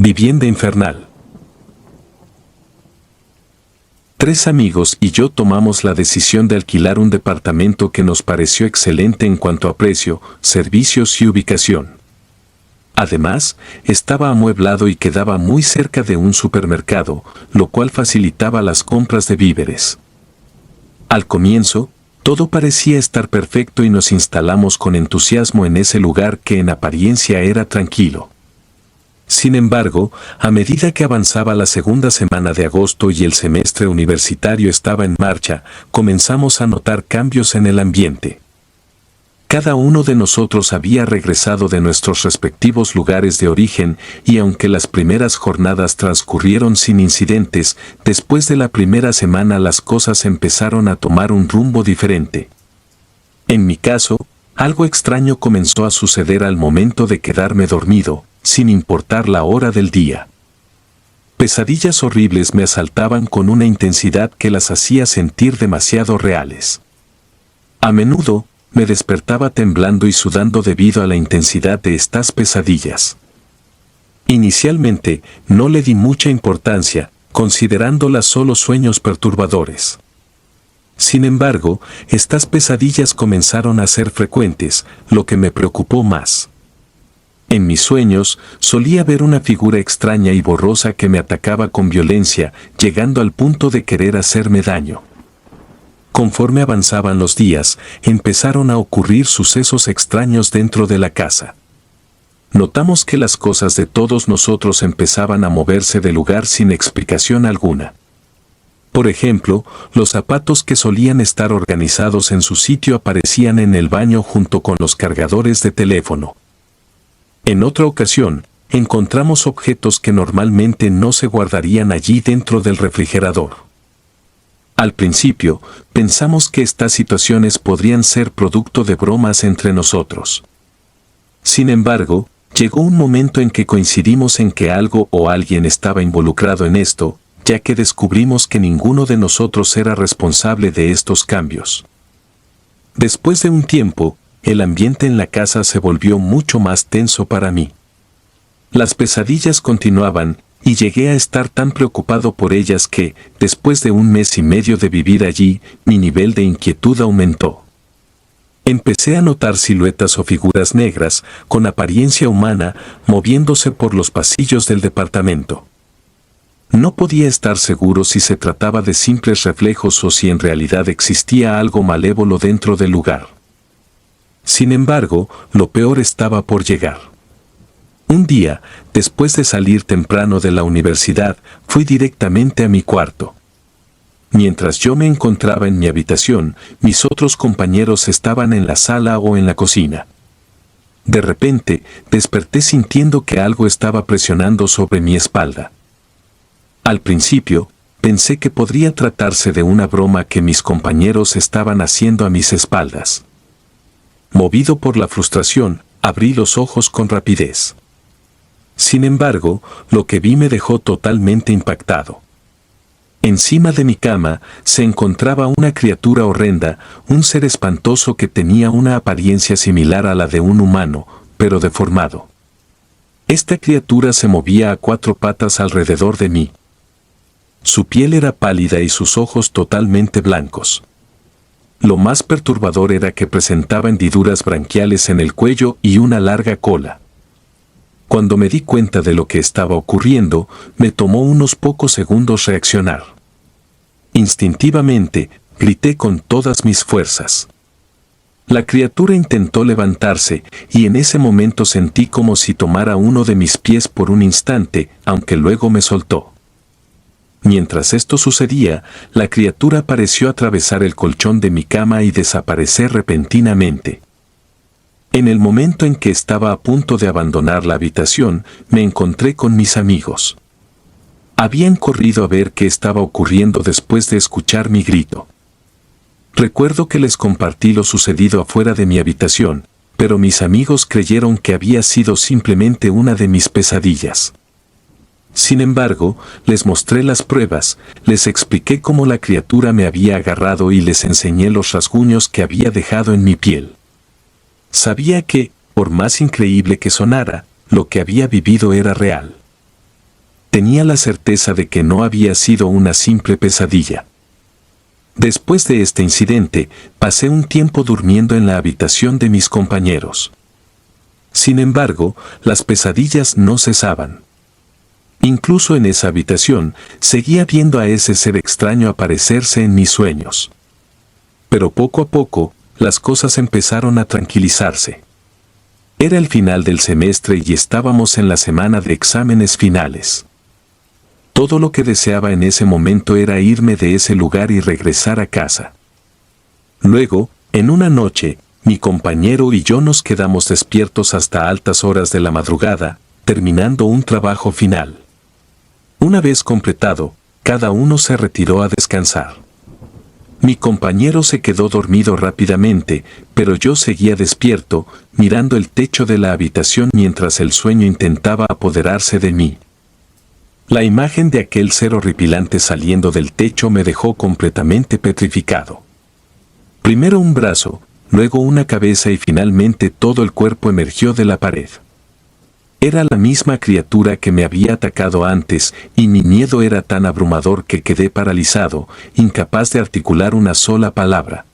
Vivienda infernal. 3 amigos y yo tomamos la decisión de alquilar un departamento que nos pareció excelente en cuanto a precio, servicios y ubicación. Además, estaba amueblado y quedaba muy cerca de un supermercado, lo cual facilitaba las compras de víveres. Al comienzo, todo parecía estar perfecto y nos instalamos con entusiasmo en ese lugar que en apariencia era tranquilo. Sin embargo, a medida que avanzaba la segunda semana de agosto y el semestre universitario estaba en marcha, comenzamos a notar cambios en el ambiente. Cada uno de nosotros había regresado de nuestros respectivos lugares de origen y aunque las primeras jornadas transcurrieron sin incidentes, después de la primera semana las cosas empezaron a tomar un rumbo diferente. En mi caso, algo extraño comenzó a suceder al momento de quedarme dormido, sin importar la hora del día. Pesadillas horribles me asaltaban con una intensidad que las hacía sentir demasiado reales. A menudo, me despertaba temblando y sudando debido a la intensidad de estas pesadillas. Inicialmente, no le di mucha importancia, considerándolas solo sueños perturbadores. Sin embargo, estas pesadillas comenzaron a ser frecuentes, lo que me preocupó más. En mis sueños, solía ver una figura extraña y borrosa que me atacaba con violencia, llegando al punto de querer hacerme daño. Conforme avanzaban los días, empezaron a ocurrir sucesos extraños dentro de la casa. Notamos que las cosas de todos nosotros empezaban a moverse de lugar sin explicación alguna. Por ejemplo, los zapatos que solían estar organizados en su sitio aparecían en el baño junto con los cargadores de teléfono. En otra ocasión, encontramos objetos que normalmente no se guardarían allí dentro del refrigerador. Al principio, pensamos que estas situaciones podrían ser producto de bromas entre nosotros. Sin embargo, llegó un momento en que coincidimos en que algo o alguien estaba involucrado en esto, ya que descubrimos que ninguno de nosotros era responsable de estos cambios. Después de un tiempo, el ambiente en la casa se volvió mucho más tenso para mí. Las pesadillas continuaban, y llegué a estar tan preocupado por ellas que, después de 1 mes y medio de vivir allí, mi nivel de inquietud aumentó. Empecé a notar siluetas o figuras negras, con apariencia humana, moviéndose por los pasillos del departamento. No podía estar seguro si se trataba de simples reflejos o si en realidad existía algo malévolo dentro del lugar. Sin embargo, lo peor estaba por llegar. Un día, después de salir temprano de la universidad, fui directamente a mi cuarto. Mientras yo me encontraba en mi habitación, mis otros compañeros estaban en la sala o en la cocina. De repente, desperté sintiendo que algo estaba presionando sobre mi espalda. Al principio, pensé que podría tratarse de una broma que mis compañeros estaban haciendo a mis espaldas. Movido por la frustración, abrí los ojos con rapidez. Sin embargo, lo que vi me dejó totalmente impactado. Encima de mi cama se encontraba una criatura horrenda, un ser espantoso que tenía una apariencia similar a la de un humano, pero deformado. Esta criatura se movía a 4 patas alrededor de mí. Su piel era pálida y sus ojos totalmente blancos. Lo más perturbador era que presentaba hendiduras branquiales en el cuello y una larga cola. Cuando me di cuenta de lo que estaba ocurriendo, me tomó unos pocos segundos reaccionar. Instintivamente, grité con todas mis fuerzas. La criatura intentó levantarse, y en ese momento sentí como si tomara uno de mis pies por un instante, aunque luego me soltó. Mientras esto sucedía, la criatura pareció atravesar el colchón de mi cama y desaparecer repentinamente. En el momento en que estaba a punto de abandonar la habitación, me encontré con mis amigos. Habían corrido a ver qué estaba ocurriendo después de escuchar mi grito. Recuerdo que les compartí lo sucedido afuera de mi habitación, pero mis amigos creyeron que había sido simplemente una de mis pesadillas. Sin embargo, les mostré las pruebas, les expliqué cómo la criatura me había agarrado y les enseñé los rasguños que había dejado en mi piel. Sabía que, por más increíble que sonara, lo que había vivido era real. Tenía la certeza de que no había sido una simple pesadilla. Después de este incidente, pasé un tiempo durmiendo en la habitación de mis compañeros. Sin embargo, las pesadillas no cesaban. Incluso en esa habitación, seguía viendo a ese ser extraño aparecerse en mis sueños. Pero poco a poco, las cosas empezaron a tranquilizarse. Era el final del semestre y estábamos en la semana de exámenes finales. Todo lo que deseaba en ese momento era irme de ese lugar y regresar a casa. Luego, en una noche, mi compañero y yo nos quedamos despiertos hasta altas horas de la madrugada, terminando un trabajo final. Una vez completado, cada uno se retiró a descansar. Mi compañero se quedó dormido rápidamente, pero yo seguía despierto, mirando el techo de la habitación mientras el sueño intentaba apoderarse de mí. La imagen de aquel ser horripilante saliendo del techo me dejó completamente petrificado. Primero un brazo, luego una cabeza y finalmente todo el cuerpo emergió de la pared. Era la misma criatura que me había atacado antes, y mi miedo era tan abrumador que quedé paralizado, incapaz de articular una sola palabra.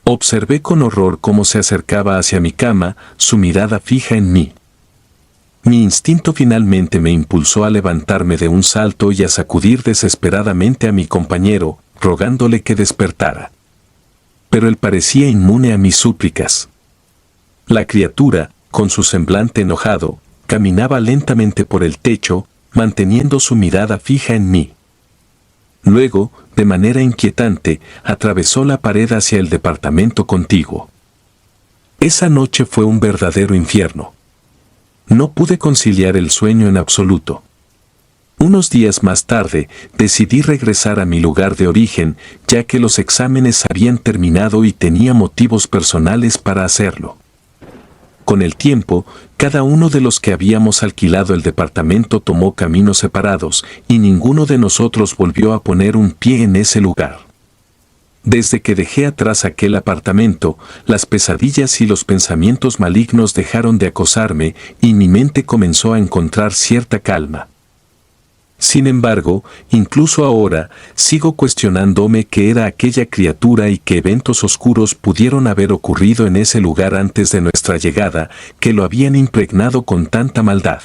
Observé con horror cómo se acercaba hacia mi cama, su mirada fija en mí. Mi instinto finalmente me impulsó a levantarme de un salto y a sacudir desesperadamente a mi compañero, rogándole que despertara. Pero él parecía inmune a mis súplicas. La criatura, con su semblante enojado, caminaba lentamente por el techo, manteniendo su mirada fija en mí. Luego, de manera inquietante, atravesó la pared hacia el departamento contiguo. Esa noche fue un verdadero infierno. No pude conciliar el sueño en absoluto. Unos días más tarde, decidí regresar a mi lugar de origen, ya que los exámenes habían terminado y tenía motivos personales para hacerlo. Con el tiempo, cada uno de los que habíamos alquilado el departamento tomó caminos separados y ninguno de nosotros volvió a poner un pie en ese lugar. Desde que dejé atrás aquel apartamento, las pesadillas y los pensamientos malignos dejaron de acosarme y mi mente comenzó a encontrar cierta calma. Sin embargo, incluso ahora, sigo cuestionándome qué era aquella criatura y qué eventos oscuros pudieron haber ocurrido en ese lugar antes de nuestra llegada, que lo habían impregnado con tanta maldad.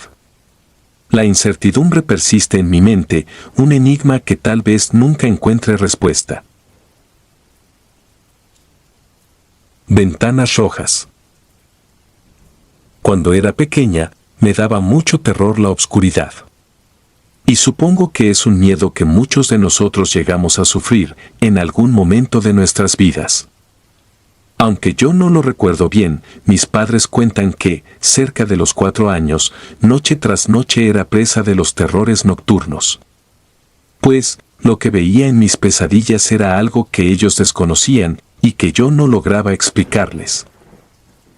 La incertidumbre persiste en mi mente, un enigma que tal vez nunca encuentre respuesta. Ventanas rojas. Cuando era pequeña, me daba mucho terror la oscuridad. Y supongo que es un miedo que muchos de nosotros llegamos a sufrir en algún momento de nuestras vidas. Aunque yo no lo recuerdo bien, mis padres cuentan que, cerca de los 4 años, noche tras noche era presa de los terrores nocturnos. Pues, lo que veía en mis pesadillas era algo que ellos desconocían y que yo no lograba explicarles.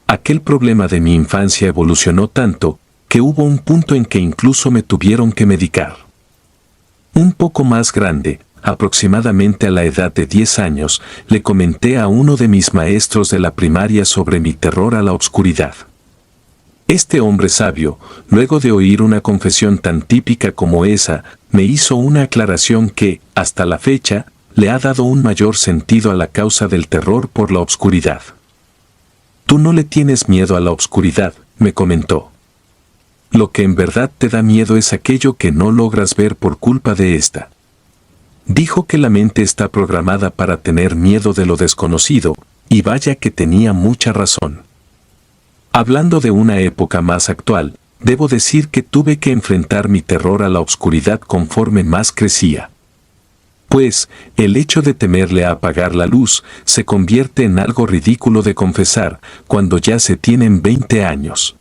Aquel problema de mi infancia evolucionó tanto, que hubo un punto en que incluso me tuvieron que medicar. Un poco más grande, aproximadamente a la edad de 10 años, le comenté a uno de mis maestros de la primaria sobre mi terror a la oscuridad. Este hombre sabio, luego de oír una confesión tan típica como esa, me hizo una aclaración que, hasta la fecha, le ha dado un mayor sentido a la causa del terror por la oscuridad. Tú no le tienes miedo a la oscuridad, me comentó. Lo que en verdad te da miedo es aquello que no logras ver por culpa de esta. Dijo que la mente está programada para tener miedo de lo desconocido, y vaya que tenía mucha razón. Hablando de una época más actual, debo decir que tuve que enfrentar mi terror a la oscuridad conforme más crecía. Pues, el hecho de temerle a apagar la luz se convierte en algo ridículo de confesar cuando ya se tienen 20 años.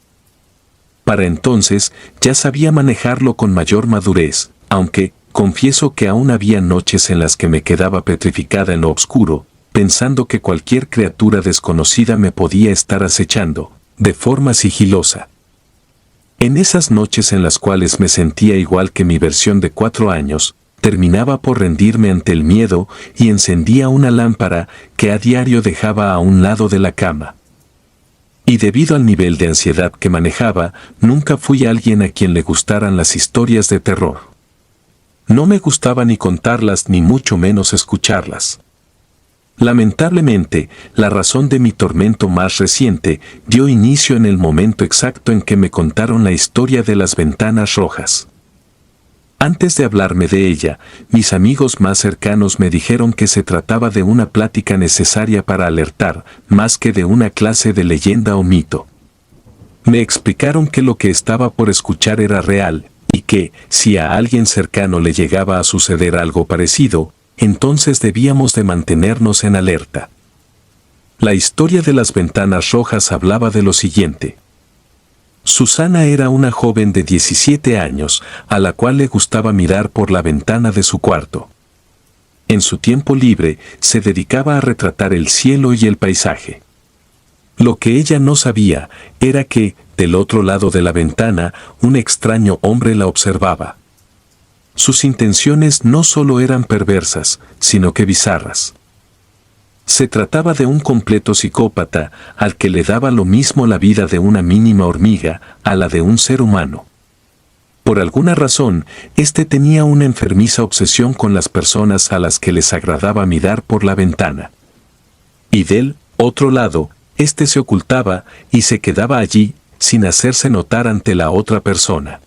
Para entonces, ya sabía manejarlo con mayor madurez, aunque, confieso que aún había noches en las que me quedaba petrificada en lo oscuro, pensando que cualquier criatura desconocida me podía estar acechando, de forma sigilosa. En esas noches en las cuales me sentía igual que mi versión de 4 años, terminaba por rendirme ante el miedo y encendía una lámpara que a diario dejaba a un lado de la cama. Y debido al nivel de ansiedad que manejaba, nunca fui alguien a quien le gustaran las historias de terror. No me gustaba ni contarlas ni mucho menos escucharlas. Lamentablemente, la razón de mi tormento más reciente dio inicio en el momento exacto en que me contaron la historia de las ventanas rojas. Antes de hablarme de ella, mis amigos más cercanos me dijeron que se trataba de una plática necesaria para alertar, más que de una clase de leyenda o mito. Me explicaron que lo que estaba por escuchar era real, y que, si a alguien cercano le llegaba a suceder algo parecido, entonces debíamos de mantenernos en alerta. La historia de las ventanas rojas hablaba de lo siguiente. Susana era una joven de 17 años, a la cual le gustaba mirar por la ventana de su cuarto. En su tiempo libre, se dedicaba a retratar el cielo y el paisaje. Lo que ella no sabía era que, del otro lado de la ventana, un extraño hombre la observaba. Sus intenciones no solo eran perversas, sino que bizarras. Se trataba de un completo psicópata al que le daba lo mismo la vida de una mínima hormiga a la de un ser humano. Por alguna razón, este tenía una enfermiza obsesión con las personas a las que les agradaba mirar por la ventana. Y del otro lado, este se ocultaba y se quedaba allí, sin hacerse notar ante la otra persona.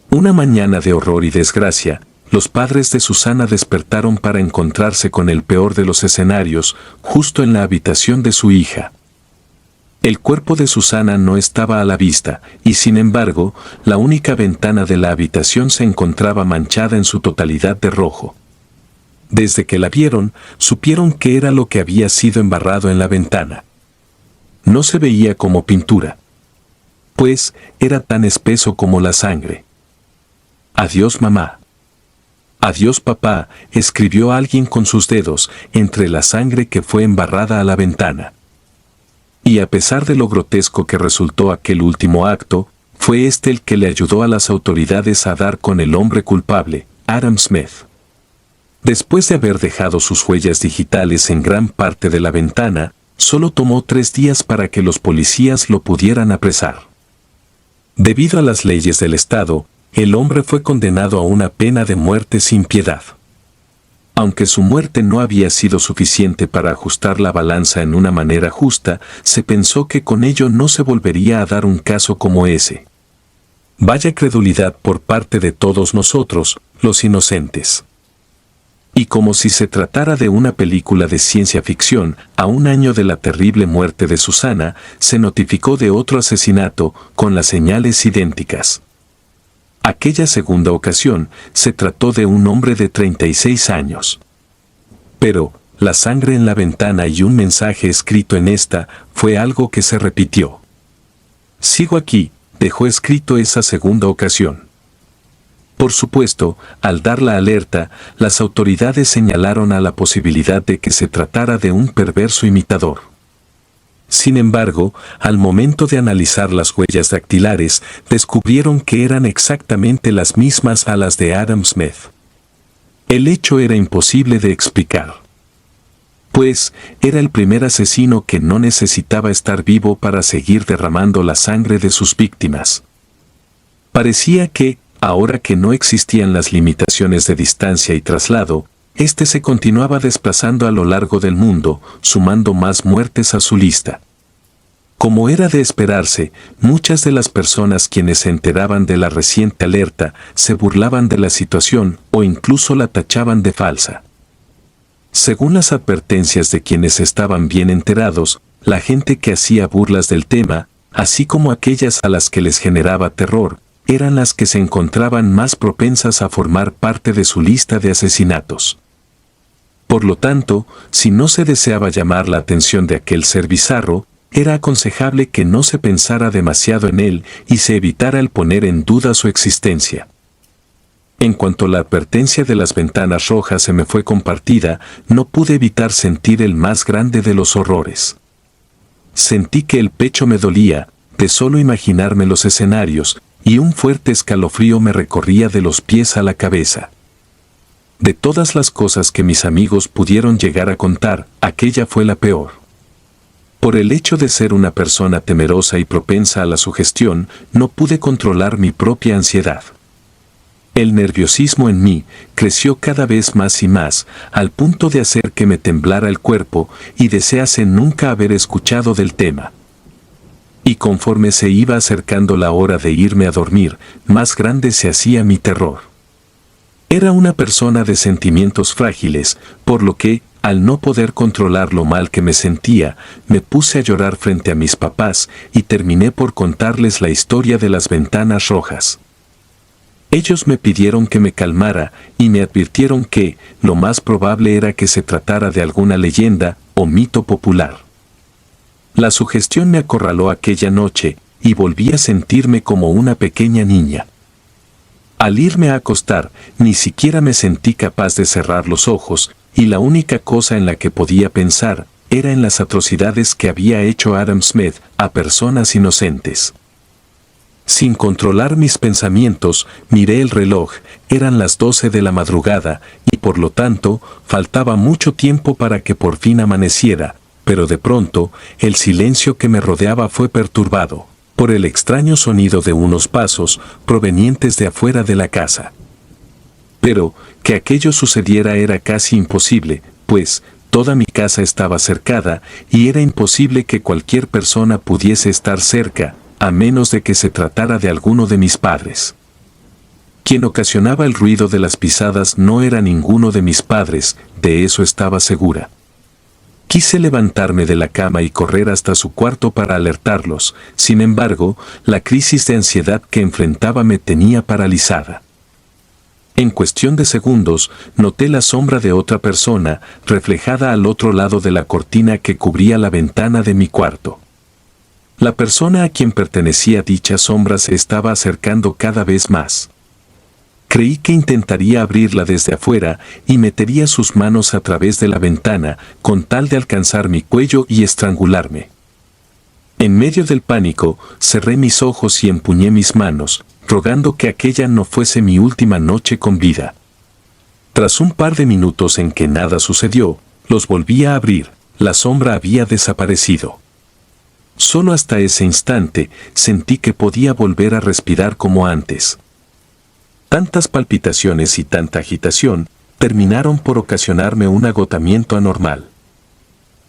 Una mañana de horror y desgracia, los padres de Susana despertaron para encontrarse con el peor de los escenarios, justo en la habitación de su hija. El cuerpo de Susana no estaba a la vista, y sin embargo, la única ventana de la habitación se encontraba manchada en su totalidad de rojo. Desde que la vieron, supieron que era lo que había sido embarrado en la ventana. No se veía como pintura, pues era tan espeso como la sangre. «Adiós, mamá». «Adiós, papá», escribió alguien con sus dedos entre la sangre que fue embarrada a la ventana. Y a pesar de lo grotesco que resultó aquel último acto, fue este el que le ayudó a las autoridades a dar con el hombre culpable, Adam Smith. Después de haber dejado sus huellas digitales en gran parte de la ventana, solo tomó 3 días para que los policías lo pudieran apresar. Debido a las leyes del Estado, el hombre fue condenado a una pena de muerte sin piedad. Aunque su muerte no había sido suficiente para ajustar la balanza en una manera justa, se pensó que con ello no se volvería a dar un caso como ese. Vaya credulidad por parte de todos nosotros, los inocentes. Y como si se tratara de una película de ciencia ficción, a un año de la terrible muerte de Susana, se notificó de otro asesinato con las señales idénticas. Aquella segunda ocasión se trató de un hombre de 36 años. Pero, la sangre en la ventana y un mensaje escrito en esta fue algo que se repitió. «Sigo aquí», dejó escrito esa segunda ocasión. Por supuesto, al dar la alerta, las autoridades señalaron a la posibilidad de que se tratara de un perverso imitador. Sin embargo, al momento de analizar las huellas dactilares, descubrieron que eran exactamente las mismas a las de Adam Smith. El hecho era imposible de explicar. Pues, era el primer asesino que no necesitaba estar vivo para seguir derramando la sangre de sus víctimas. Parecía que, ahora que no existían las limitaciones de distancia y traslado, este se continuaba desplazando a lo largo del mundo, sumando más muertes a su lista. Como era de esperarse, muchas de las personas quienes se enteraban de la reciente alerta se burlaban de la situación o incluso la tachaban de falsa. Según las advertencias de quienes estaban bien enterados, la gente que hacía burlas del tema, así como aquellas a las que les generaba terror, eran las que se encontraban más propensas a formar parte de su lista de asesinatos. Por lo tanto, si no se deseaba llamar la atención de aquel ser bizarro, era aconsejable que no se pensara demasiado en él y se evitara el poner en duda su existencia. En cuanto la advertencia de las ventanas rojas se me fue compartida, no pude evitar sentir el más grande de los horrores. Sentí que el pecho me dolía, de solo imaginarme los escenarios, y un fuerte escalofrío me recorría de los pies a la cabeza. De todas las cosas que mis amigos pudieron llegar a contar, aquella fue la peor. Por el hecho de ser una persona temerosa y propensa a la sugestión, no pude controlar mi propia ansiedad. El nerviosismo en mí creció cada vez más y más, al punto de hacer que me temblara el cuerpo y desease nunca haber escuchado del tema. Y conforme se iba acercando la hora de irme a dormir, más grande se hacía mi terror. Era una persona de sentimientos frágiles, por lo que, al no poder controlar lo mal que me sentía, me puse a llorar frente a mis papás y terminé por contarles la historia de las ventanas rojas. Ellos me pidieron que me calmara y me advirtieron que lo más probable era que se tratara de alguna leyenda o mito popular. La sugestión me acorraló aquella noche y volví a sentirme como una pequeña niña. Al irme a acostar, ni siquiera me sentí capaz de cerrar los ojos, y la única cosa en la que podía pensar era en las atrocidades que había hecho Adam Smith a personas inocentes. Sin controlar mis pensamientos, miré el reloj, eran las 12 de la madrugada, y por lo tanto, faltaba mucho tiempo para que por fin amaneciera, pero de pronto, el silencio que me rodeaba fue perturbado por el extraño sonido de unos pasos provenientes de afuera de la casa. Pero, que aquello sucediera era casi imposible, pues, toda mi casa estaba cercada y era imposible que cualquier persona pudiese estar cerca, a menos de que se tratara de alguno de mis padres. Quien ocasionaba el ruido de las pisadas no era ninguno de mis padres, de eso estaba segura. Quise levantarme de la cama y correr hasta su cuarto para alertarlos, sin embargo, la crisis de ansiedad que enfrentaba me tenía paralizada. En cuestión de segundos, noté la sombra de otra persona, reflejada al otro lado de la cortina que cubría la ventana de mi cuarto. La persona a quien pertenecía dicha sombra se estaba acercando cada vez más. Creí que intentaría abrirla desde afuera y metería sus manos a través de la ventana, con tal de alcanzar mi cuello y estrangularme. En medio del pánico, cerré mis ojos y empuñé mis manos, rogando que aquella no fuese mi última noche con vida. Tras un par de minutos en que nada sucedió, los volví a abrir, la sombra había desaparecido. Solo hasta ese instante sentí que podía volver a respirar como antes. Tantas palpitaciones y tanta agitación terminaron por ocasionarme un agotamiento anormal.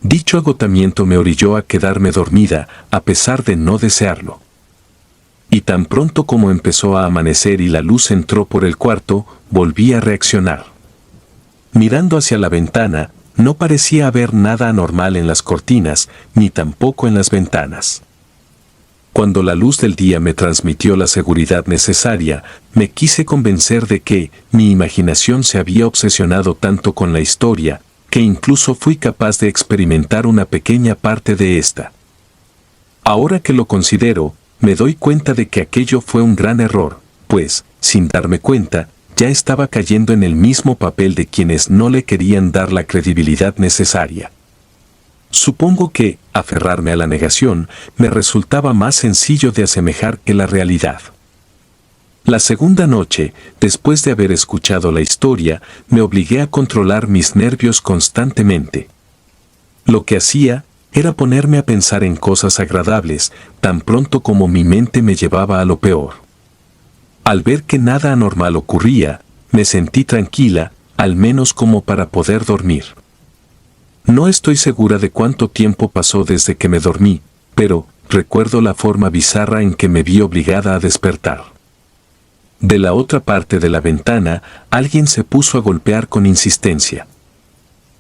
Dicho agotamiento me orilló a quedarme dormida, a pesar de no desearlo. Y tan pronto como empezó a amanecer y la luz entró por el cuarto, volví a reaccionar. Mirando hacia la ventana, no parecía haber nada anormal en las cortinas, ni tampoco en las ventanas. Cuando la luz del día me transmitió la seguridad necesaria, me quise convencer de que mi imaginación se había obsesionado tanto con la historia, que incluso fui capaz de experimentar una pequeña parte de esta. Ahora que lo considero, me doy cuenta de que aquello fue un gran error, pues, sin darme cuenta, ya estaba cayendo en el mismo papel de quienes no le querían dar la credibilidad necesaria. Supongo que, aferrarme a la negación, me resultaba más sencillo de asemejar que la realidad. La segunda noche, después de haber escuchado la historia, me obligué a controlar mis nervios constantemente. Lo que hacía era ponerme a pensar en cosas agradables, tan pronto como mi mente me llevaba a lo peor. Al ver que nada anormal ocurría, me sentí tranquila, al menos como para poder dormir. No estoy segura de cuánto tiempo pasó desde que me dormí, pero recuerdo la forma bizarra en que me vi obligada a despertar. De la otra parte de la ventana, alguien se puso a golpear con insistencia.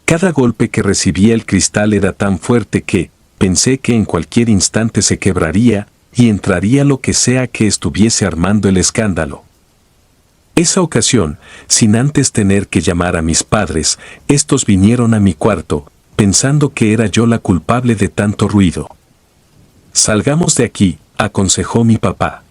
Cada golpe que recibía el cristal era tan fuerte que pensé que en cualquier instante se quebraría y entraría lo que sea que estuviese armando el escándalo. Esa ocasión, sin antes tener que llamar a mis padres, estos vinieron a mi cuarto, pensando que era yo la culpable de tanto ruido. «Salgamos de aquí», aconsejó mi papá.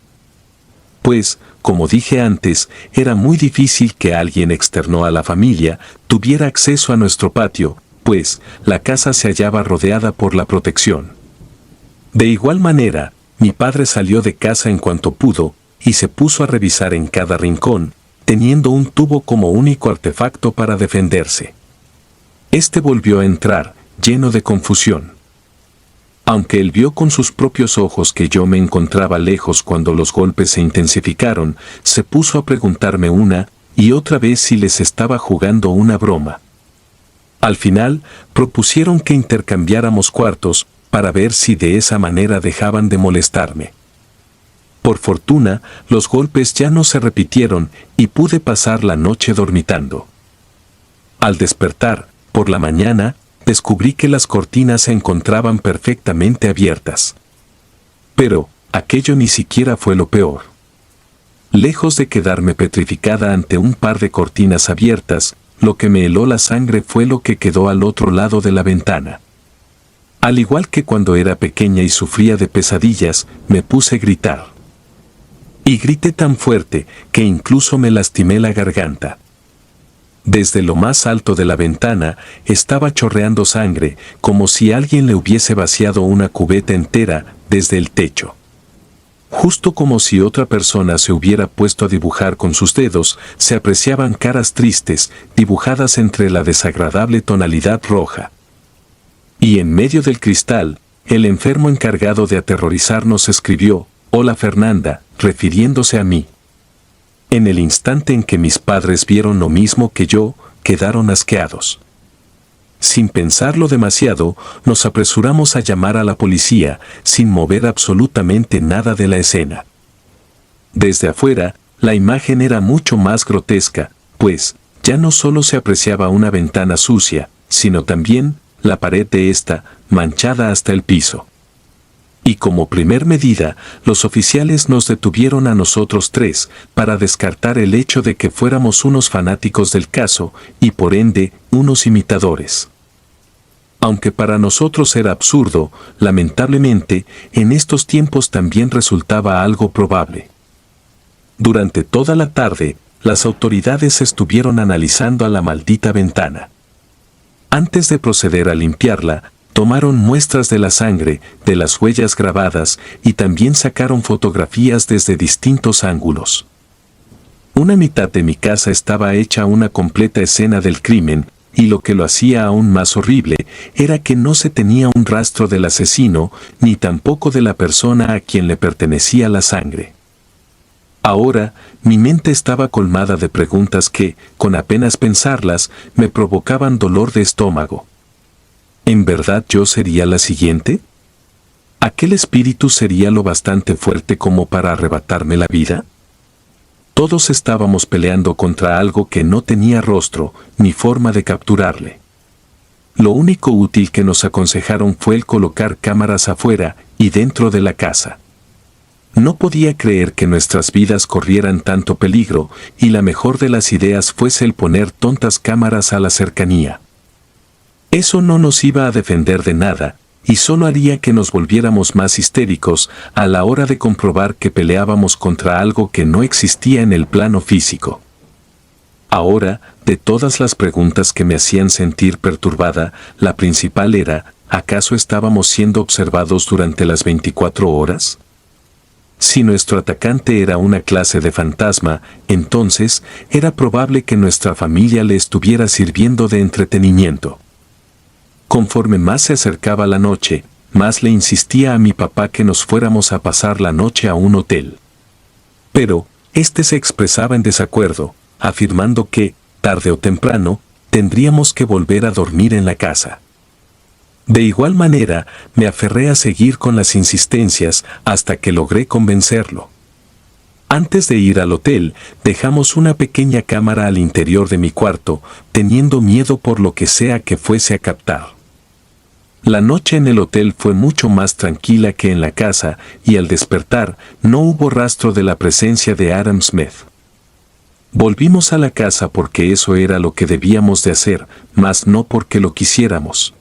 Pues, como dije antes, era muy difícil que alguien externo a la familia tuviera acceso a nuestro patio, pues la casa se hallaba rodeada por la protección. De igual manera, mi padre salió de casa en cuanto pudo y se puso a revisar en cada rincón, teniendo un tubo como único artefacto para defenderse. Este volvió a entrar, lleno de confusión. Aunque él vio con sus propios ojos que yo me encontraba lejos cuando los golpes se intensificaron, se puso a preguntarme una y otra vez si les estaba jugando una broma. Al final, propusieron que intercambiáramos cuartos para ver si de esa manera dejaban de molestarme. Por fortuna, los golpes ya no se repitieron y pude pasar la noche dormitando. Al despertar, por la mañana, descubrí que las cortinas se encontraban perfectamente abiertas. Pero, aquello ni siquiera fue lo peor. Lejos de quedarme petrificada ante un par de cortinas abiertas, lo que me heló la sangre fue lo que quedó al otro lado de la ventana. Al igual que cuando era pequeña y sufría de pesadillas, me puse a gritar. Y grité tan fuerte que incluso me lastimé la garganta. Desde lo más alto de la ventana estaba chorreando sangre, como si alguien le hubiese vaciado una cubeta entera desde el techo. Justo como si otra persona se hubiera puesto a dibujar con sus dedos, se apreciaban caras tristes, dibujadas entre la desagradable tonalidad roja. Y en medio del cristal, el enfermo encargado de aterrorizarnos escribió, «Hola Fernanda», refiriéndose a mí. En el instante en que mis padres vieron lo mismo que yo, quedaron asqueados. Sin pensarlo demasiado, nos apresuramos a llamar a la policía, sin mover absolutamente nada de la escena. Desde afuera, la imagen era mucho más grotesca, pues, ya no solo se apreciaba una ventana sucia, sino también la pared de esta, manchada hasta el piso. Y como primer medida, los oficiales nos detuvieron a nosotros tres para descartar el hecho de que fuéramos unos fanáticos del caso y por ende, unos imitadores. Aunque para nosotros era absurdo, lamentablemente, en estos tiempos también resultaba algo probable. Durante toda la tarde, las autoridades estuvieron analizando a la maldita ventana. Antes de proceder a limpiarla, tomaron muestras de la sangre, de las huellas grabadas y también sacaron fotografías desde distintos ángulos. Una mitad de mi casa estaba hecha una completa escena del crimen, y lo que lo hacía aún más horrible era que no se tenía un rastro del asesino, ni tampoco de la persona a quien le pertenecía la sangre. Ahora, mi mente estaba colmada de preguntas que, con apenas pensarlas, me provocaban dolor de estómago. ¿En verdad yo sería la siguiente? ¿Aquel espíritu sería lo bastante fuerte como para arrebatarme la vida? Todos estábamos peleando contra algo que no tenía rostro ni forma de capturarle. Lo único útil que nos aconsejaron fue el colocar cámaras afuera y dentro de la casa. No podía creer que nuestras vidas corrieran tanto peligro y la mejor de las ideas fuese el poner tontas cámaras a la cercanía. Eso no nos iba a defender de nada, y solo haría que nos volviéramos más histéricos a la hora de comprobar que peleábamos contra algo que no existía en el plano físico. Ahora, de todas las preguntas que me hacían sentir perturbada, la principal era, ¿acaso estábamos siendo observados durante las 24 horas? Si nuestro atacante era una clase de fantasma, entonces era probable que nuestra familia le estuviera sirviendo de entretenimiento. Conforme más se acercaba la noche, más le insistía a mi papá que nos fuéramos a pasar la noche a un hotel. Pero, este se expresaba en desacuerdo, afirmando que, tarde o temprano, tendríamos que volver a dormir en la casa. De igual manera, me aferré a seguir con las insistencias hasta que logré convencerlo. Antes de ir al hotel, dejamos una pequeña cámara al interior de mi cuarto, teniendo miedo por lo que sea que fuese a captar. La noche en el hotel fue mucho más tranquila que en la casa y al despertar no hubo rastro de la presencia de Adam Smith. Volvimos a la casa porque eso era lo que debíamos de hacer, mas no porque lo quisiéramos.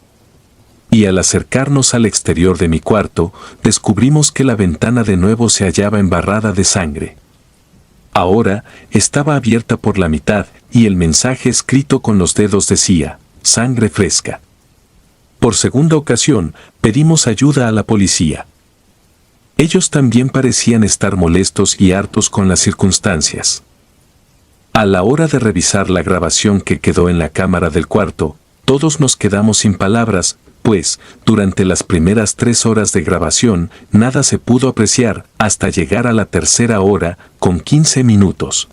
Y al acercarnos al exterior de mi cuarto, descubrimos que la ventana de nuevo se hallaba embarrada de sangre. Ahora estaba abierta por la mitad y el mensaje escrito con los dedos decía, «Sangre fresca». Por segunda ocasión, pedimos ayuda a la policía. Ellos también parecían estar molestos y hartos con las circunstancias. A la hora de revisar la grabación que quedó en la cámara del cuarto, todos nos quedamos sin palabras, pues, durante las primeras 3 horas de grabación, nada se pudo apreciar hasta llegar a la tercera hora, con 15 minutos.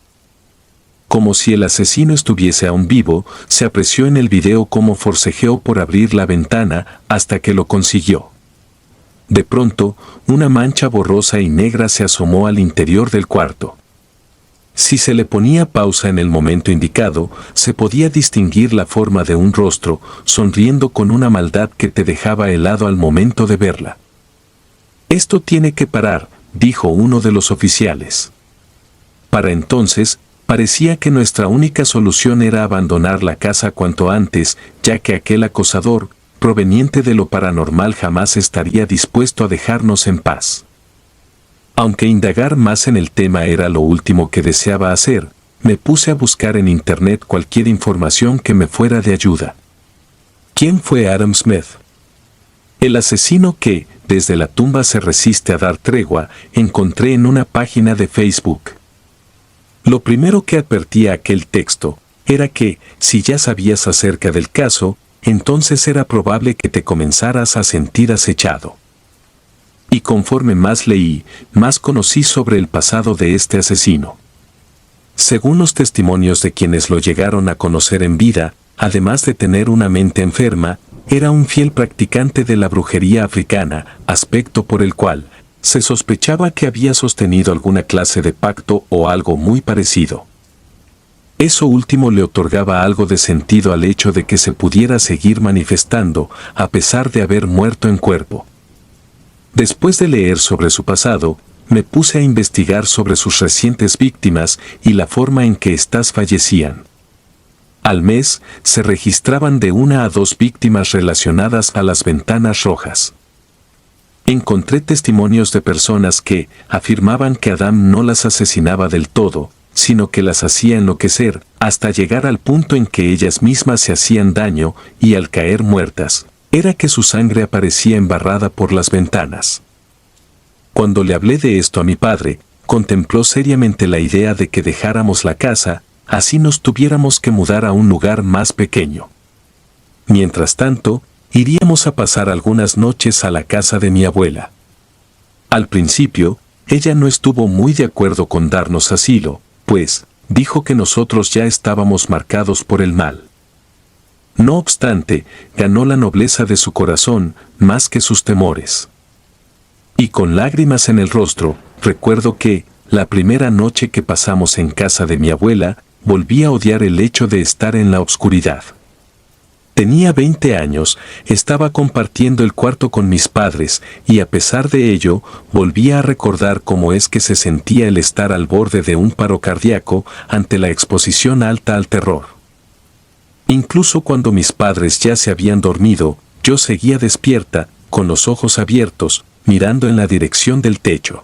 Como si el asesino estuviese aún vivo, se apreció en el video cómo forcejeó por abrir la ventana hasta que lo consiguió. De pronto, una mancha borrosa y negra se asomó al interior del cuarto. Si se le ponía pausa en el momento indicado, se podía distinguir la forma de un rostro, sonriendo con una maldad que te dejaba helado al momento de verla. «Esto tiene que parar», dijo uno de los oficiales. Para entonces, parecía que nuestra única solución era abandonar la casa cuanto antes, ya que aquel acosador, proveniente de lo paranormal, jamás estaría dispuesto a dejarnos en paz. Aunque indagar más en el tema era lo último que deseaba hacer, me puse a buscar en internet cualquier información que me fuera de ayuda. ¿Quién fue Adam Smith? El asesino que, desde la tumba, se resiste a dar tregua, encontré en una página de Facebook. Lo primero que advertía aquel texto era que, si ya sabías acerca del caso, entonces era probable que te comenzaras a sentir acechado. Y conforme más leí, más conocí sobre el pasado de este asesino. Según los testimonios de quienes lo llegaron a conocer en vida, además de tener una mente enferma, era un fiel practicante de la brujería africana, aspecto por el cual se sospechaba que había sostenido alguna clase de pacto o algo muy parecido. Eso último le otorgaba algo de sentido al hecho de que se pudiera seguir manifestando a pesar de haber muerto en cuerpo. Después de leer sobre su pasado, me puse a investigar sobre sus recientes víctimas y la forma en que éstas fallecían. Al mes, se registraban de 1 a 2 víctimas relacionadas a las ventanas rojas. Encontré testimonios de personas que afirmaban que Adam no las asesinaba del todo, sino que las hacía enloquecer, hasta llegar al punto en que ellas mismas se hacían daño y al caer muertas, era que su sangre aparecía embarrada por las ventanas. Cuando le hablé de esto a mi padre, contempló seriamente la idea de que dejáramos la casa, así nos tuviéramos que mudar a un lugar más pequeño. Mientras tanto, iríamos a pasar algunas noches a la casa de mi abuela. Al principio, ella no estuvo muy de acuerdo con darnos asilo, pues, dijo que nosotros ya estábamos marcados por el mal. No obstante, ganó la nobleza de su corazón más que sus temores. Y con lágrimas en el rostro, recuerdo que, la primera noche que pasamos en casa de mi abuela, volví a odiar el hecho de estar en la oscuridad. Tenía 20 años, estaba compartiendo el cuarto con mis padres, y a pesar de ello, volvía a recordar cómo es que se sentía el estar al borde de un paro cardíaco ante la exposición alta al terror. Incluso cuando mis padres ya se habían dormido, yo seguía despierta, con los ojos abiertos, mirando en la dirección del techo.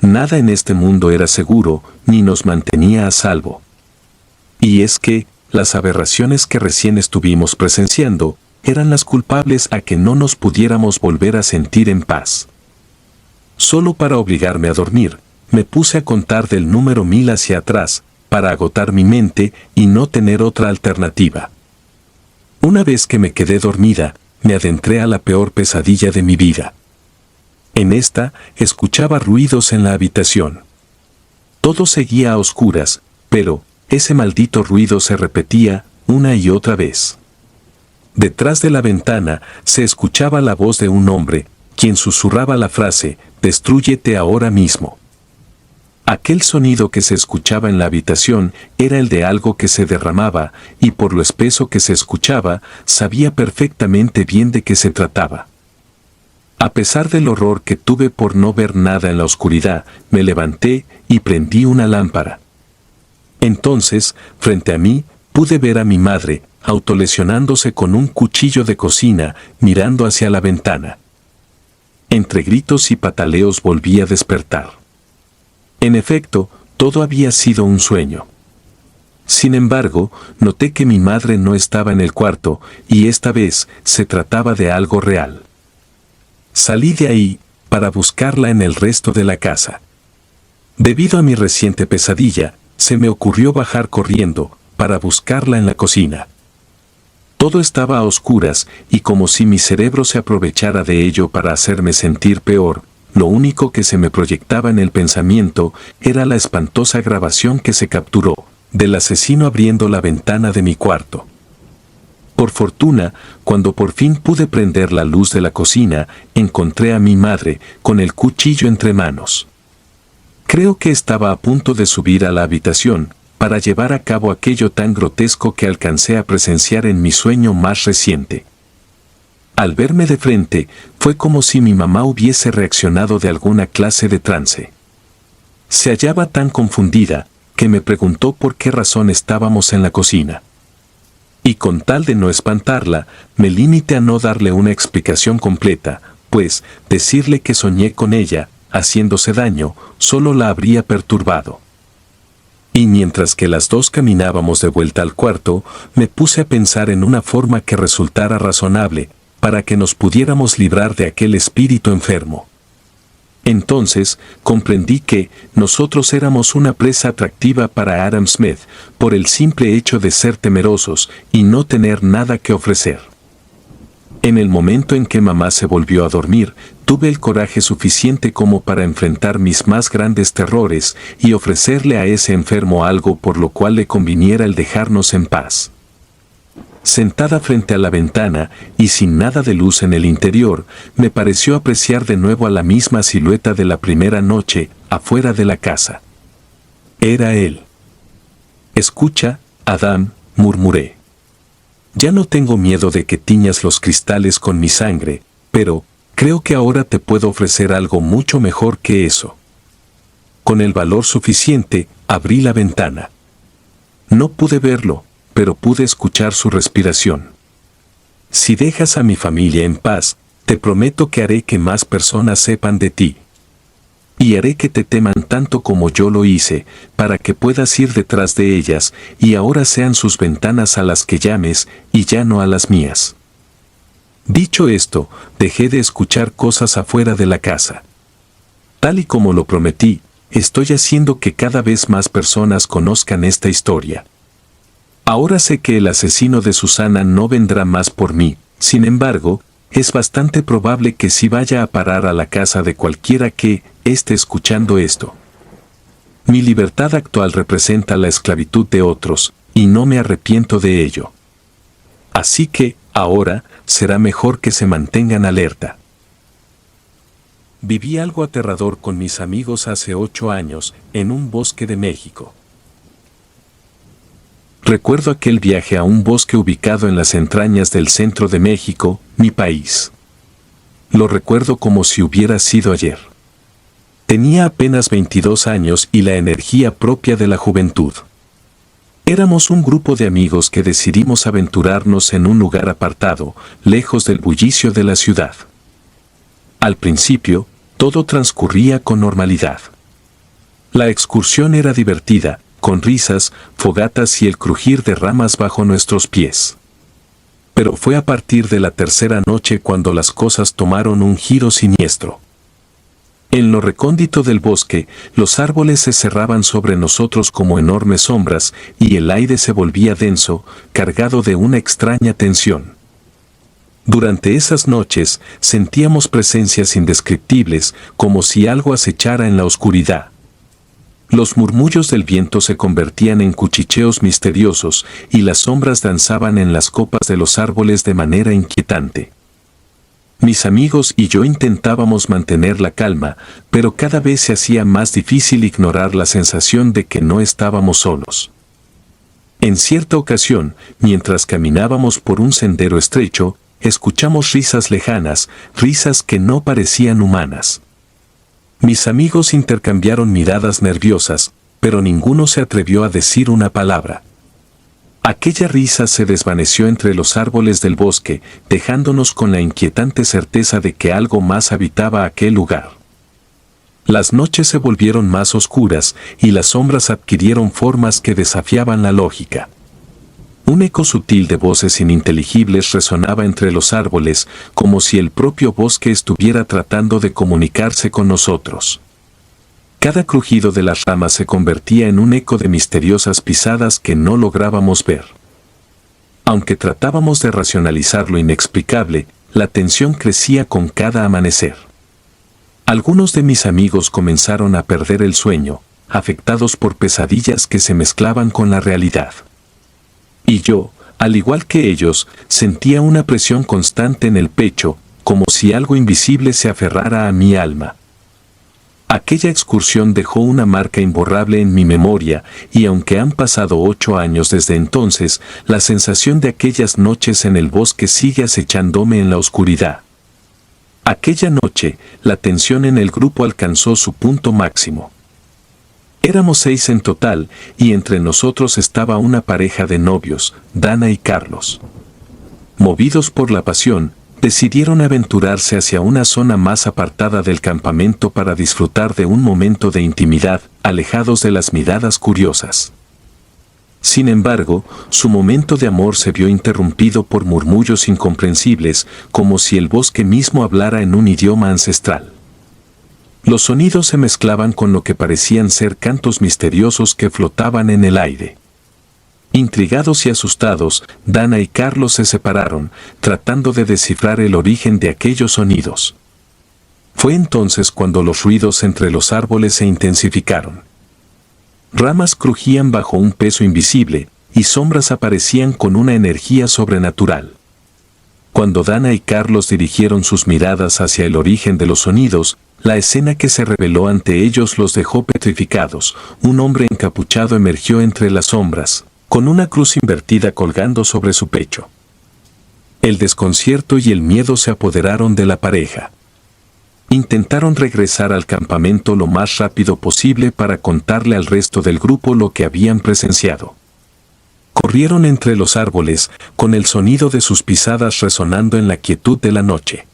Nada en este mundo era seguro, ni nos mantenía a salvo. Y es que, las aberraciones que recién estuvimos presenciando, eran las culpables a que no nos pudiéramos volver a sentir en paz. Solo para obligarme a dormir, me puse a contar del número 1000 hacia atrás, para agotar mi mente y no tener otra alternativa. Una vez que me quedé dormida, me adentré a la peor pesadilla de mi vida. En esta, escuchaba ruidos en la habitación. Todo seguía a oscuras, pero ese maldito ruido se repetía una y otra vez. Detrás de la ventana se escuchaba la voz de un hombre, quien susurraba la frase, «Destrúyete ahora mismo». Aquel sonido que se escuchaba en la habitación era el de algo que se derramaba, y por lo espeso que se escuchaba, sabía perfectamente bien de qué se trataba. A pesar del horror que tuve por no ver nada en la oscuridad, me levanté y prendí una lámpara. Entonces, frente a mí, pude ver a mi madre, autolesionándose con un cuchillo de cocina, mirando hacia la ventana. Entre gritos y pataleos volví a despertar. En efecto, todo había sido un sueño. Sin embargo, noté que mi madre no estaba en el cuarto, y esta vez se trataba de algo real. Salí de ahí, para buscarla en el resto de la casa. Debido a mi reciente pesadilla, se me ocurrió bajar corriendo, para buscarla en la cocina. Todo estaba a oscuras, y como si mi cerebro se aprovechara de ello para hacerme sentir peor, lo único que se me proyectaba en el pensamiento era la espantosa grabación que se capturó, del asesino abriendo la ventana de mi cuarto. Por fortuna, cuando por fin pude prender la luz de la cocina, encontré a mi madre, con el cuchillo entre manos. Creo que estaba a punto de subir a la habitación, para llevar a cabo aquello tan grotesco que alcancé a presenciar en mi sueño más reciente. Al verme de frente, fue como si mi mamá hubiese reaccionado de alguna clase de trance. Se hallaba tan confundida, que me preguntó por qué razón estábamos en la cocina. Y con tal de no espantarla, me limité a no darle una explicación completa, pues, decirle que soñé con ella, haciéndose daño, solo la habría perturbado. Y mientras que las dos caminábamos de vuelta al cuarto, me puse a pensar en una forma que resultara razonable, para que nos pudiéramos librar de aquel espíritu enfermo. Entonces, comprendí que nosotros éramos una presa atractiva para Adam Smith, por el simple hecho de ser temerosos y no tener nada que ofrecer. En el momento en que mamá se volvió a dormir, tuve el coraje suficiente como para enfrentar mis más grandes terrores y ofrecerle a ese enfermo algo por lo cual le conviniera el dejarnos en paz. Sentada frente a la ventana y sin nada de luz en el interior, me pareció apreciar de nuevo a la misma silueta de la primera noche, afuera de la casa. Era él. «Escucha, Adam», murmuré. «Ya no tengo miedo de que tiñas los cristales con mi sangre, pero creo que ahora te puedo ofrecer algo mucho mejor que eso». Con el valor suficiente, abrí la ventana. No pude verlo, pero pude escuchar su respiración. «Si dejas a mi familia en paz, te prometo que haré que más personas sepan de ti. Y haré que te teman tanto como yo lo hice, para que puedas ir detrás de ellas, y ahora sean sus ventanas a las que llames, y ya no a las mías». Dicho esto, dejé de escuchar cosas afuera de la casa. Tal y como lo prometí, estoy haciendo que cada vez más personas conozcan esta historia. Ahora sé que el asesino de Susana no vendrá más por mí, sin embargo, es bastante probable que sí vaya a parar a la casa de cualquiera que esté escuchando esto. Mi libertad actual representa la esclavitud de otros, y no me arrepiento de ello. Así que, ahora, será mejor que se mantengan alerta. Viví algo aterrador con mis amigos hace 8 años, en un bosque de México. Recuerdo aquel viaje a un bosque ubicado en las entrañas del centro de México, mi país. Lo recuerdo como si hubiera sido ayer. Tenía apenas 22 años y la energía propia de la juventud. Éramos un grupo de amigos que decidimos aventurarnos en un lugar apartado, lejos del bullicio de la ciudad. Al principio, todo transcurría con normalidad. La excursión era divertida, con risas, fogatas y el crujir de ramas bajo nuestros pies. Pero fue a partir de la tercera noche cuando las cosas tomaron un giro siniestro. En lo recóndito del bosque, los árboles se cerraban sobre nosotros como enormes sombras y el aire se volvía denso, cargado de una extraña tensión. Durante esas noches sentíamos presencias indescriptibles, como si algo acechara en la oscuridad. Los murmullos del viento se convertían en cuchicheos misteriosos y las sombras danzaban en las copas de los árboles de manera inquietante. Mis amigos y yo intentábamos mantener la calma, pero cada vez se hacía más difícil ignorar la sensación de que no estábamos solos. En cierta ocasión, mientras caminábamos por un sendero estrecho, escuchamos risas lejanas, risas que no parecían humanas. Mis amigos intercambiaron miradas nerviosas, pero ninguno se atrevió a decir una palabra. Aquella risa se desvaneció entre los árboles del bosque, dejándonos con la inquietante certeza de que algo más habitaba aquel lugar. Las noches se volvieron más oscuras y las sombras adquirieron formas que desafiaban la lógica. Un eco sutil de voces ininteligibles resonaba entre los árboles, como si el propio bosque estuviera tratando de comunicarse con nosotros. Cada crujido de las ramas se convertía en un eco de misteriosas pisadas que no lográbamos ver. Aunque tratábamos de racionalizar lo inexplicable, la tensión crecía con cada amanecer. Algunos de mis amigos comenzaron a perder el sueño, afectados por pesadillas que se mezclaban con la realidad. Y yo, al igual que ellos, sentía una presión constante en el pecho, como si algo invisible se aferrara a mi alma. Aquella excursión dejó una marca imborrable en mi memoria, y aunque han pasado 8 años desde entonces, la sensación de aquellas noches en el bosque sigue acechándome en la oscuridad. Aquella noche, la tensión en el grupo alcanzó su punto máximo. Éramos 6 en total, y entre nosotros estaba una pareja de novios, Dana y Carlos. Movidos por la pasión, decidieron aventurarse hacia una zona más apartada del campamento para disfrutar de un momento de intimidad, alejados de las miradas curiosas. Sin embargo, su momento de amor se vio interrumpido por murmullos incomprensibles, como si el bosque mismo hablara en un idioma ancestral. Los sonidos se mezclaban con lo que parecían ser cantos misteriosos que flotaban en el aire. Intrigados y asustados, Dana y Carlos se separaron, tratando de descifrar el origen de aquellos sonidos. Fue entonces cuando los ruidos entre los árboles se intensificaron. Ramas crujían bajo un peso invisible, y sombras aparecían con una energía sobrenatural. Cuando Dana y Carlos dirigieron sus miradas hacia el origen de los sonidos, la escena que se reveló ante ellos los dejó petrificados. Un hombre encapuchado emergió entre las sombras, con una cruz invertida colgando sobre su pecho. El desconcierto y el miedo se apoderaron de la pareja. Intentaron regresar al campamento lo más rápido posible para contarle al resto del grupo lo que habían presenciado. Corrieron entre los árboles, con el sonido de sus pisadas resonando en la quietud de la noche.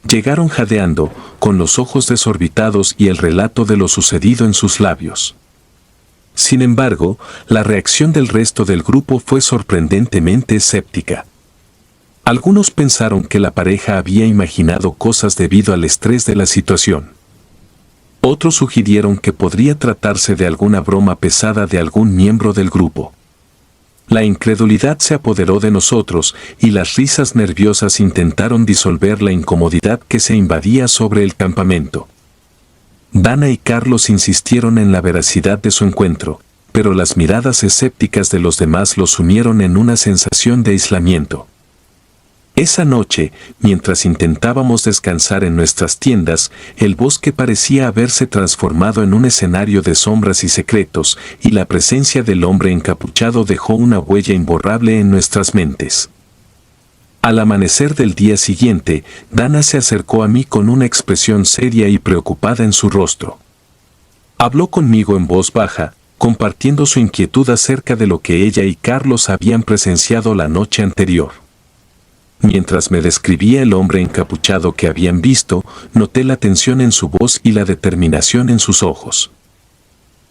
Llegaron jadeando, con los ojos desorbitados y el relato de lo sucedido en sus labios. Sin embargo, la reacción del resto del grupo fue sorprendentemente escéptica. Algunos pensaron que la pareja había imaginado cosas debido al estrés de la situación. Otros sugirieron que podría tratarse de alguna broma pesada de algún miembro del grupo. La incredulidad se apoderó de nosotros, y las risas nerviosas intentaron disolver la incomodidad que se invadía sobre el campamento. Dana y Carlos insistieron en la veracidad de su encuentro, pero las miradas escépticas de los demás los sumieron en una sensación de aislamiento. Esa noche, mientras intentábamos descansar en nuestras tiendas, el bosque parecía haberse transformado en un escenario de sombras y secretos, y la presencia del hombre encapuchado dejó una huella imborrable en nuestras mentes. Al amanecer del día siguiente, Dana se acercó a mí con una expresión seria y preocupada en su rostro. Habló conmigo en voz baja, compartiendo su inquietud acerca de lo que ella y Carlos habían presenciado la noche anterior. Mientras me describía el hombre encapuchado que habían visto, noté la tensión en su voz y la determinación en sus ojos.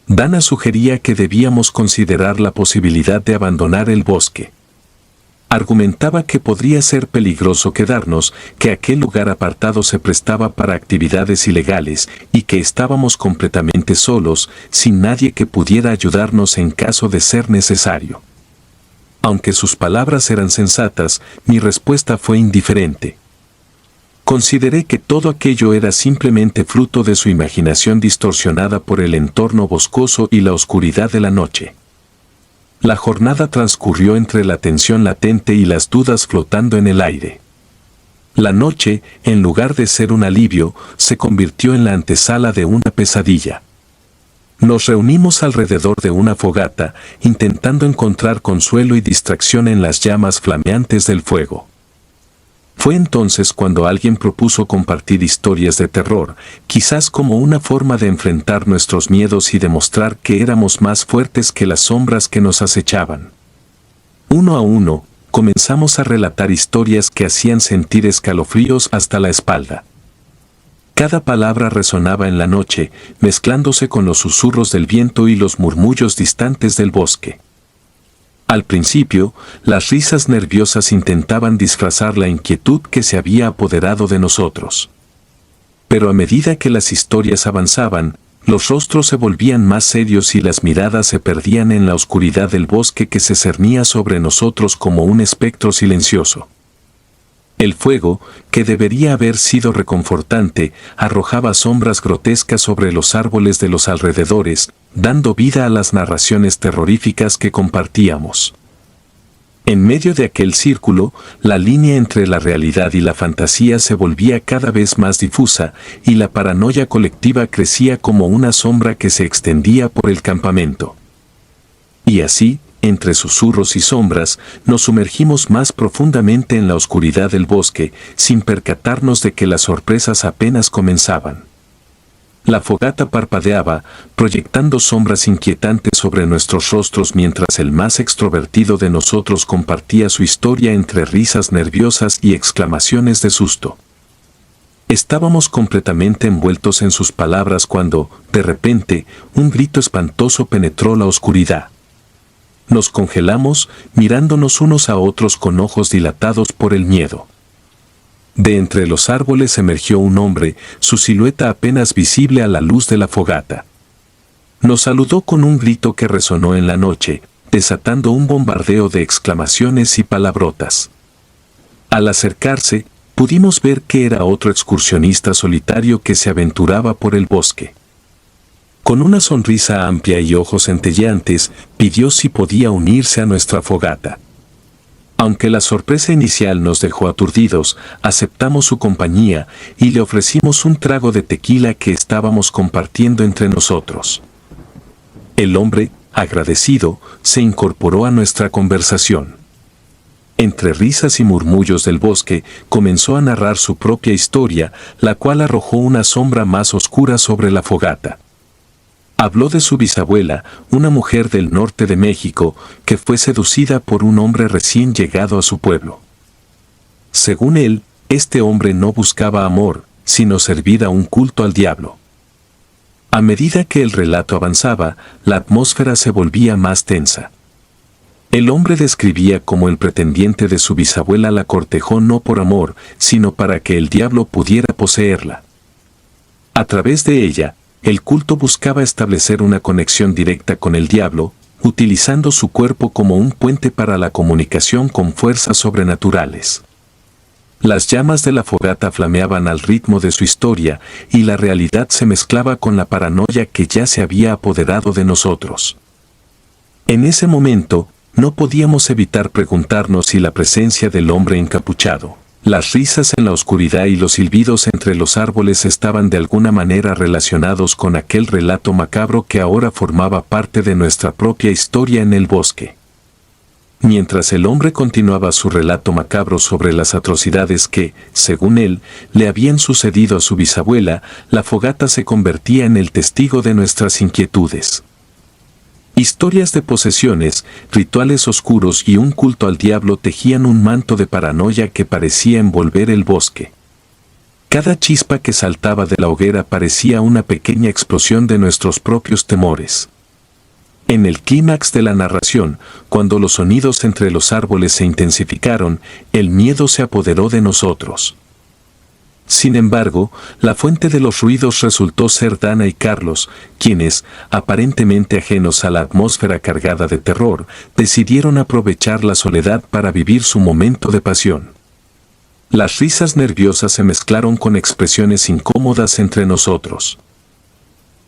Dana sugería que debíamos considerar la posibilidad de abandonar el bosque. Argumentaba que podría ser peligroso quedarnos, que aquel lugar apartado se prestaba para actividades ilegales y que estábamos completamente solos, sin nadie que pudiera ayudarnos en caso de ser necesario. Aunque sus palabras eran sensatas, mi respuesta fue indiferente. Consideré que todo aquello era simplemente fruto de su imaginación distorsionada por el entorno boscoso y la oscuridad de la noche. La jornada transcurrió entre la tensión latente y las dudas flotando en el aire. La noche, en lugar de ser un alivio, se convirtió en la antesala de una pesadilla. Nos reunimos alrededor de una fogata, intentando encontrar consuelo y distracción en las llamas flameantes del fuego. Fue entonces cuando alguien propuso compartir historias de terror, quizás como una forma de enfrentar nuestros miedos y demostrar que éramos más fuertes que las sombras que nos acechaban. Uno a uno, comenzamos a relatar historias que hacían sentir escalofríos hasta la espalda. Cada palabra resonaba en la noche, mezclándose con los susurros del viento y los murmullos distantes del bosque. Al principio, las risas nerviosas intentaban disfrazar la inquietud que se había apoderado de nosotros. Pero a medida que las historias avanzaban, los rostros se volvían más serios y las miradas se perdían en la oscuridad del bosque que se cernía sobre nosotros como un espectro silencioso. El fuego, que debería haber sido reconfortante, arrojaba sombras grotescas sobre los árboles de los alrededores, dando vida a las narraciones terroríficas que compartíamos. En medio de aquel círculo, la línea entre la realidad y la fantasía se volvía cada vez más difusa, y la paranoia colectiva crecía como una sombra que se extendía por el campamento. Y así, entre susurros y sombras, nos sumergimos más profundamente en la oscuridad del bosque, sin percatarnos de que las sorpresas apenas comenzaban. La fogata parpadeaba, proyectando sombras inquietantes sobre nuestros rostros mientras el más extrovertido de nosotros compartía su historia entre risas nerviosas y exclamaciones de susto. Estábamos completamente envueltos en sus palabras cuando, de repente, un grito espantoso penetró la oscuridad. Nos congelamos, mirándonos unos a otros con ojos dilatados por el miedo. De entre los árboles emergió un hombre, su silueta apenas visible a la luz de la fogata. Nos saludó con un grito que resonó en la noche, desatando un bombardeo de exclamaciones y palabrotas. Al acercarse, pudimos ver que era otro excursionista solitario que se aventuraba por el bosque. Con una sonrisa amplia y ojos centelleantes, pidió si podía unirse a nuestra fogata. Aunque la sorpresa inicial nos dejó aturdidos, aceptamos su compañía y le ofrecimos un trago de tequila que estábamos compartiendo entre nosotros. El hombre, agradecido, se incorporó a nuestra conversación. Entre risas y murmullos del bosque, comenzó a narrar su propia historia, la cual arrojó una sombra más oscura sobre la fogata. Habló de su bisabuela, una mujer del norte de México, que fue seducida por un hombre recién llegado a su pueblo. Según él, este hombre no buscaba amor, sino servir a un culto al diablo. A medida que el relato avanzaba, la atmósfera se volvía más tensa. El hombre describía cómo el pretendiente de su bisabuela la cortejó no por amor, sino para que el diablo pudiera poseerla. A través de ella, el culto buscaba establecer una conexión directa con el diablo, utilizando su cuerpo como un puente para la comunicación con fuerzas sobrenaturales. Las llamas de la fogata flameaban al ritmo de su historia y la realidad se mezclaba con la paranoia que ya se había apoderado de nosotros. En ese momento, no podíamos evitar preguntarnos si la presencia del hombre encapuchado, las risas en la oscuridad y los silbidos entre los árboles estaban de alguna manera relacionados con aquel relato macabro que ahora formaba parte de nuestra propia historia en el bosque. Mientras el hombre continuaba su relato macabro sobre las atrocidades que, según él, le habían sucedido a su bisabuela, la fogata se convertía en el testigo de nuestras inquietudes. Historias de posesiones, rituales oscuros y un culto al diablo tejían un manto de paranoia que parecía envolver el bosque. Cada chispa que saltaba de la hoguera parecía una pequeña explosión de nuestros propios temores. En el clímax de la narración, cuando los sonidos entre los árboles se intensificaron, el miedo se apoderó de nosotros. Sin embargo, la fuente de los ruidos resultó ser Dana y Carlos, quienes, aparentemente ajenos a la atmósfera cargada de terror, decidieron aprovechar la soledad para vivir su momento de pasión. Las risas nerviosas se mezclaron con expresiones incómodas entre nosotros.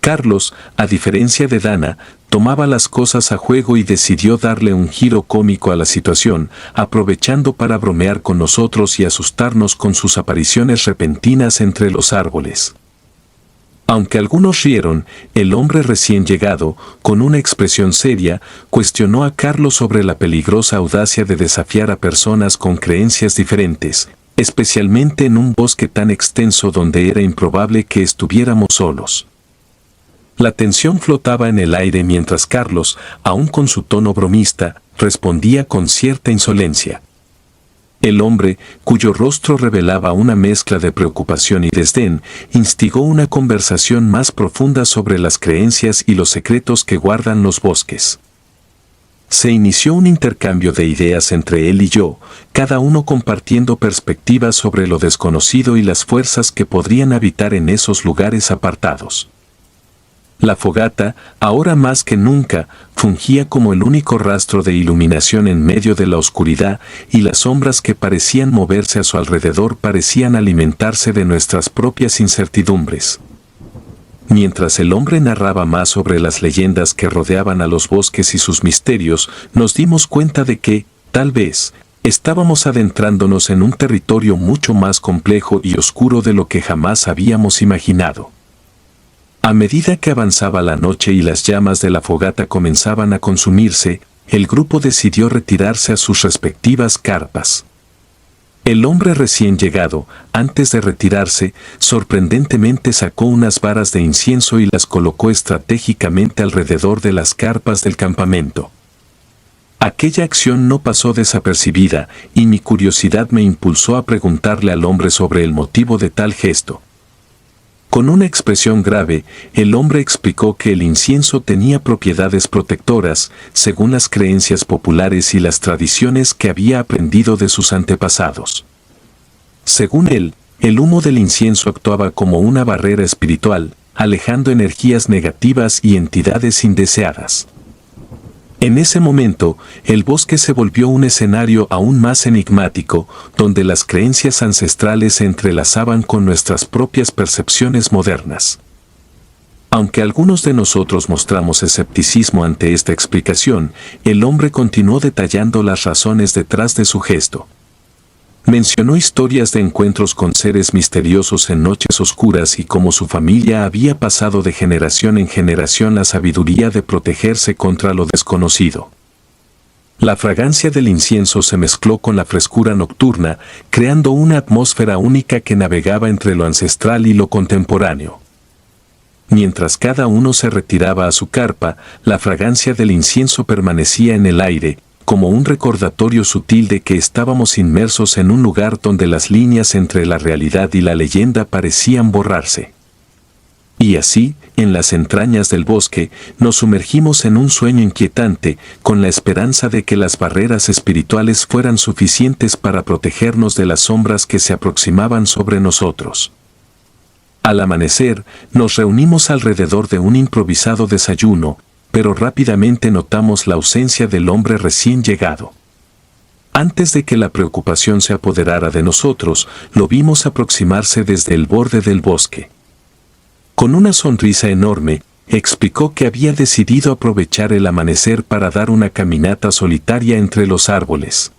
Carlos, a diferencia de Dana, tomaba las cosas a juego y decidió darle un giro cómico a la situación, aprovechando para bromear con nosotros y asustarnos con sus apariciones repentinas entre los árboles. Aunque algunos rieron, el hombre recién llegado, con una expresión seria, cuestionó a Carlos sobre la peligrosa audacia de desafiar a personas con creencias diferentes, especialmente en un bosque tan extenso donde era improbable que estuviéramos solos. La tensión flotaba en el aire mientras Carlos, aun con su tono bromista, respondía con cierta insolencia. El hombre, cuyo rostro revelaba una mezcla de preocupación y desdén, instigó una conversación más profunda sobre las creencias y los secretos que guardan los bosques. Se inició un intercambio de ideas entre él y yo, cada uno compartiendo perspectivas sobre lo desconocido y las fuerzas que podrían habitar en esos lugares apartados. La fogata, ahora más que nunca, fungía como el único rastro de iluminación en medio de la oscuridad, y las sombras que parecían moverse a su alrededor parecían alimentarse de nuestras propias incertidumbres. Mientras el hombre narraba más sobre las leyendas que rodeaban a los bosques y sus misterios, nos dimos cuenta de que, tal vez, estábamos adentrándonos en un territorio mucho más complejo y oscuro de lo que jamás habíamos imaginado. A medida que avanzaba la noche y las llamas de la fogata comenzaban a consumirse, el grupo decidió retirarse a sus respectivas carpas. El hombre recién llegado, antes de retirarse, sorprendentemente sacó unas varas de incienso y las colocó estratégicamente alrededor de las carpas del campamento. Aquella acción no pasó desapercibida, y mi curiosidad me impulsó a preguntarle al hombre sobre el motivo de tal gesto. Con una expresión grave, el hombre explicó que el incienso tenía propiedades protectoras, según las creencias populares y las tradiciones que había aprendido de sus antepasados. Según él, el humo del incienso actuaba como una barrera espiritual, alejando energías negativas y entidades indeseadas. En ese momento, el bosque se volvió un escenario aún más enigmático, donde las creencias ancestrales se entrelazaban con nuestras propias percepciones modernas. Aunque algunos de nosotros mostramos escepticismo ante esta explicación, el hombre continuó detallando las razones detrás de su gesto. Mencionó historias de encuentros con seres misteriosos en noches oscuras y cómo su familia había pasado de generación en generación la sabiduría de protegerse contra lo desconocido. La fragancia del incienso se mezcló con la frescura nocturna, creando una atmósfera única que navegaba entre lo ancestral y lo contemporáneo. Mientras cada uno se retiraba a su carpa, la fragancia del incienso permanecía en el aire, como un recordatorio sutil de que estábamos inmersos en un lugar donde las líneas entre la realidad y la leyenda parecían borrarse. Y así, en las entrañas del bosque, nos sumergimos en un sueño inquietante, con la esperanza de que las barreras espirituales fueran suficientes para protegernos de las sombras que se aproximaban sobre nosotros. Al amanecer, nos reunimos alrededor de un improvisado desayuno, pero rápidamente notamos la ausencia del hombre recién llegado. Antes de que la preocupación se apoderara de nosotros, lo vimos aproximarse desde el borde del bosque. Con una sonrisa enorme, explicó que había decidido aprovechar el amanecer para dar una caminata solitaria entre los árboles.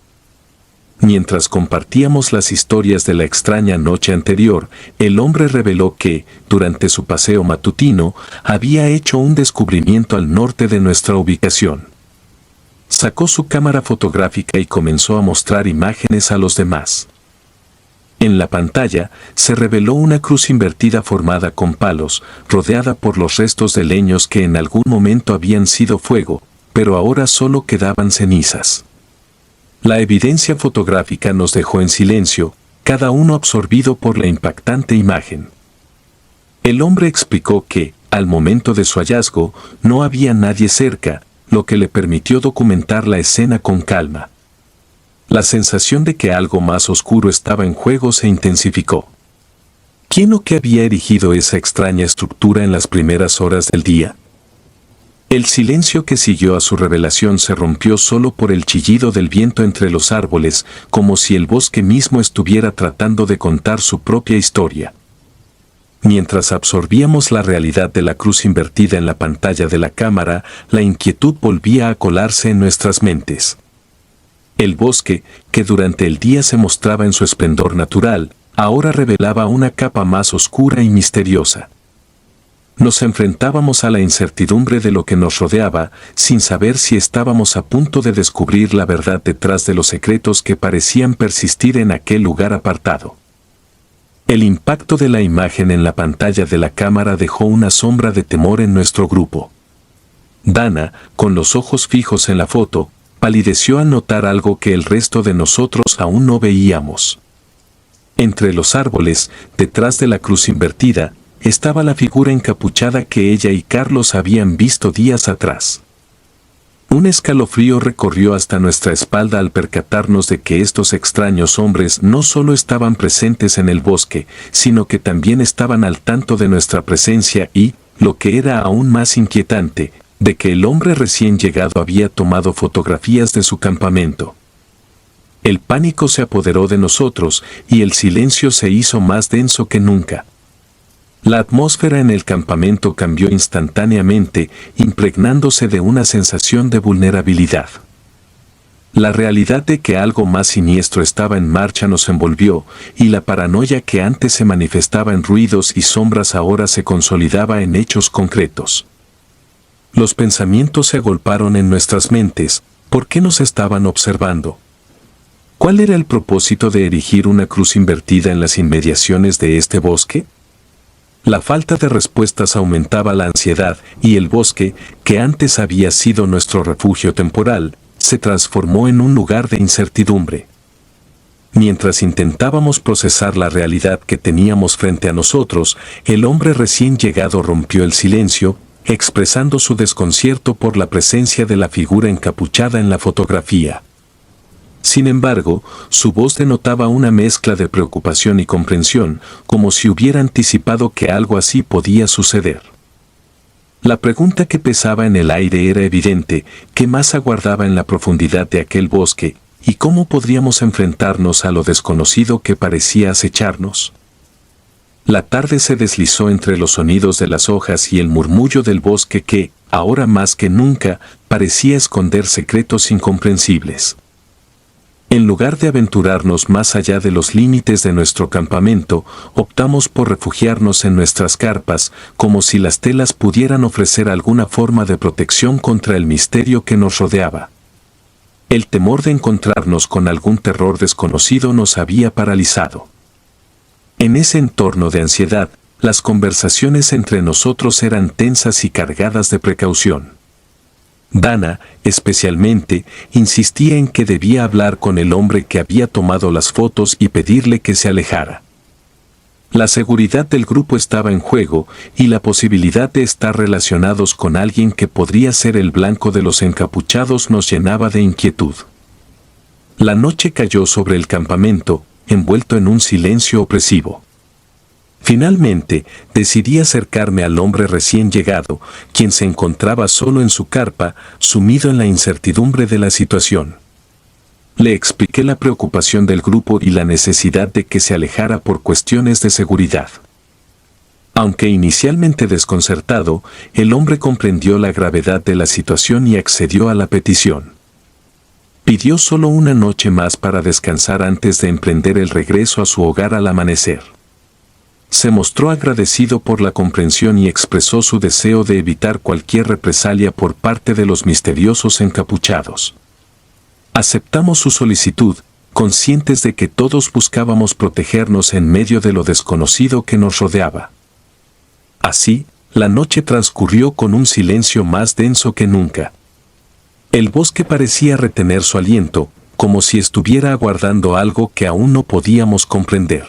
Mientras compartíamos las historias de la extraña noche anterior, el hombre reveló que, durante su paseo matutino, había hecho un descubrimiento al norte de nuestra ubicación. Sacó su cámara fotográfica y comenzó a mostrar imágenes a los demás. En la pantalla, se reveló una cruz invertida formada con palos, rodeada por los restos de leños que en algún momento habían sido fuego, pero ahora solo quedaban cenizas. La evidencia fotográfica nos dejó en silencio, cada uno absorbido por la impactante imagen. El hombre explicó que, al momento de su hallazgo, no había nadie cerca, lo que le permitió documentar la escena con calma. La sensación de que algo más oscuro estaba en juego se intensificó. ¿Quién o qué había erigido esa extraña estructura en las primeras horas del día? El silencio que siguió a su revelación se rompió solo por el chillido del viento entre los árboles, como si el bosque mismo estuviera tratando de contar su propia historia. Mientras absorbíamos la realidad de la cruz invertida en la pantalla de la cámara, la inquietud volvía a colarse en nuestras mentes. El bosque, que durante el día se mostraba en su esplendor natural, ahora revelaba una capa más oscura y misteriosa. Nos enfrentábamos a la incertidumbre de lo que nos rodeaba, sin saber si estábamos a punto de descubrir la verdad detrás de los secretos que parecían persistir en aquel lugar apartado. El impacto de la imagen en la pantalla de la cámara dejó una sombra de temor en nuestro grupo. Dana, con los ojos fijos en la foto, palideció al notar algo que el resto de nosotros aún no veíamos. Entre los árboles, detrás de la cruz invertida, estaba la figura encapuchada que ella y Carlos habían visto días atrás. Un escalofrío recorrió hasta nuestra espalda al percatarnos de que estos extraños hombres no solo estaban presentes en el bosque, sino que también estaban al tanto de nuestra presencia y, lo que era aún más inquietante, de que el hombre recién llegado había tomado fotografías de su campamento. El pánico se apoderó de nosotros y el silencio se hizo más denso que nunca. La atmósfera en el campamento cambió instantáneamente, impregnándose de una sensación de vulnerabilidad. La realidad de que algo más siniestro estaba en marcha nos envolvió, y la paranoia que antes se manifestaba en ruidos y sombras ahora se consolidaba en hechos concretos. Los pensamientos se agolparon en nuestras mentes. ¿Por qué nos estaban observando? ¿Cuál era el propósito de erigir una cruz invertida en las inmediaciones de este bosque? La falta de respuestas aumentaba la ansiedad, y el bosque, que antes había sido nuestro refugio temporal, se transformó en un lugar de incertidumbre. Mientras intentábamos procesar la realidad que teníamos frente a nosotros, el hombre recién llegado rompió el silencio, expresando su desconcierto por la presencia de la figura encapuchada en la fotografía. Sin embargo, su voz denotaba una mezcla de preocupación y comprensión, como si hubiera anticipado que algo así podía suceder. La pregunta que pesaba en el aire era evidente: ¿qué más aguardaba en la profundidad de aquel bosque, y cómo podríamos enfrentarnos a lo desconocido que parecía acecharnos? La tarde se deslizó entre los sonidos de las hojas y el murmullo del bosque que, ahora más que nunca, parecía esconder secretos incomprensibles. En lugar de aventurarnos más allá de los límites de nuestro campamento, optamos por refugiarnos en nuestras carpas, como si las telas pudieran ofrecer alguna forma de protección contra el misterio que nos rodeaba. El temor de encontrarnos con algún terror desconocido nos había paralizado. En ese entorno de ansiedad, las conversaciones entre nosotros eran tensas y cargadas de precaución. Dana, especialmente, insistía en que debía hablar con el hombre que había tomado las fotos y pedirle que se alejara. La seguridad del grupo estaba en juego, y la posibilidad de estar relacionados con alguien que podría ser el blanco de los encapuchados nos llenaba de inquietud. La noche cayó sobre el campamento, envuelto en un silencio opresivo. Finalmente, decidí acercarme al hombre recién llegado, quien se encontraba solo en su carpa, sumido en la incertidumbre de la situación. Le expliqué la preocupación del grupo y la necesidad de que se alejara por cuestiones de seguridad. Aunque inicialmente desconcertado, el hombre comprendió la gravedad de la situación y accedió a la petición. Pidió solo una noche más para descansar antes de emprender el regreso a su hogar al amanecer. Se mostró agradecido por la comprensión y expresó su deseo de evitar cualquier represalia por parte de los misteriosos encapuchados. Aceptamos su solicitud, conscientes de que todos buscábamos protegernos en medio de lo desconocido que nos rodeaba. Así, la noche transcurrió con un silencio más denso que nunca. El bosque parecía retener su aliento, como si estuviera aguardando algo que aún no podíamos comprender.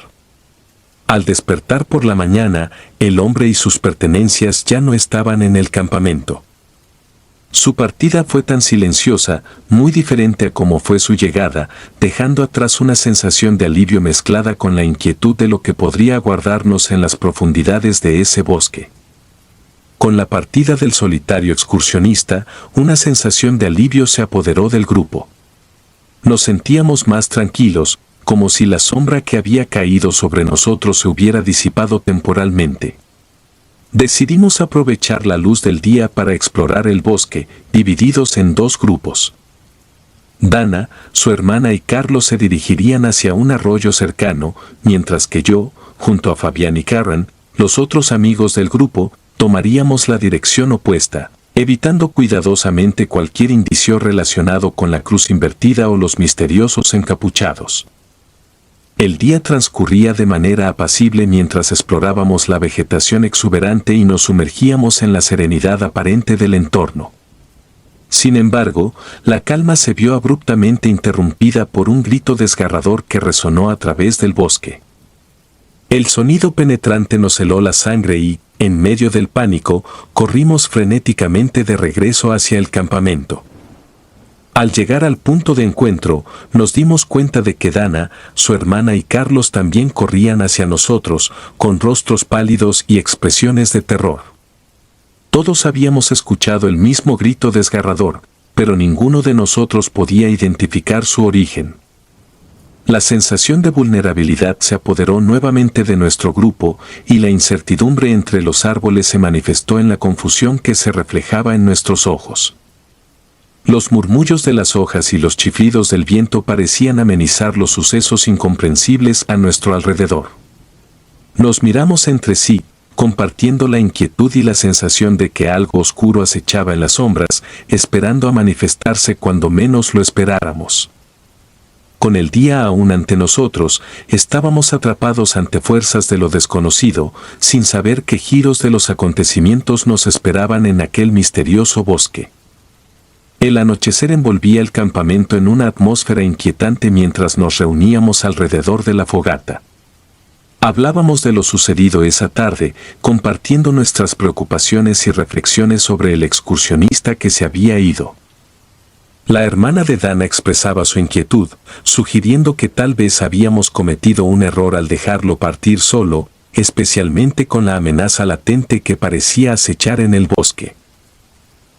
Al despertar por la mañana, el hombre y sus pertenencias ya no estaban en el campamento. Su partida fue tan silenciosa, muy diferente a cómo fue su llegada, dejando atrás una sensación de alivio mezclada con la inquietud de lo que podría aguardarnos en las profundidades de ese bosque. Con la partida del solitario excursionista, una sensación de alivio se apoderó del grupo. Nos sentíamos más tranquilos, como si la sombra que había caído sobre nosotros se hubiera disipado temporalmente. Decidimos aprovechar la luz del día para explorar el bosque, divididos en dos grupos. Dana, su hermana y Carlos se dirigirían hacia un arroyo cercano, mientras que yo, junto a Fabián y Karen, los otros amigos del grupo, tomaríamos la dirección opuesta, evitando cuidadosamente cualquier indicio relacionado con la cruz invertida o los misteriosos encapuchados. El día transcurría de manera apacible mientras explorábamos la vegetación exuberante y nos sumergíamos en la serenidad aparente del entorno. Sin embargo, la calma se vio abruptamente interrumpida por un grito desgarrador que resonó a través del bosque. El sonido penetrante nos heló la sangre y, en medio del pánico, corrimos frenéticamente de regreso hacia el campamento. Al llegar al punto de encuentro, nos dimos cuenta de que Dana, su hermana y Carlos también corrían hacia nosotros, con rostros pálidos y expresiones de terror. Todos habíamos escuchado el mismo grito desgarrador, pero ninguno de nosotros podía identificar su origen. La sensación de vulnerabilidad se apoderó nuevamente de nuestro grupo y la incertidumbre entre los árboles se manifestó en la confusión que se reflejaba en nuestros ojos. Los murmullos de las hojas y los chiflidos del viento parecían amenizar los sucesos incomprensibles a nuestro alrededor. Nos miramos entre sí, compartiendo la inquietud y la sensación de que algo oscuro acechaba en las sombras, esperando a manifestarse cuando menos lo esperáramos. Con el día aún ante nosotros, estábamos atrapados ante fuerzas de lo desconocido, sin saber qué giros de los acontecimientos nos esperaban en aquel misterioso bosque. El anochecer envolvía el campamento en una atmósfera inquietante mientras nos reuníamos alrededor de la fogata. Hablábamos de lo sucedido esa tarde, compartiendo nuestras preocupaciones y reflexiones sobre el excursionista que se había ido. La hermana de Dana expresaba su inquietud, sugiriendo que tal vez habíamos cometido un error al dejarlo partir solo, especialmente con la amenaza latente que parecía acechar en el bosque.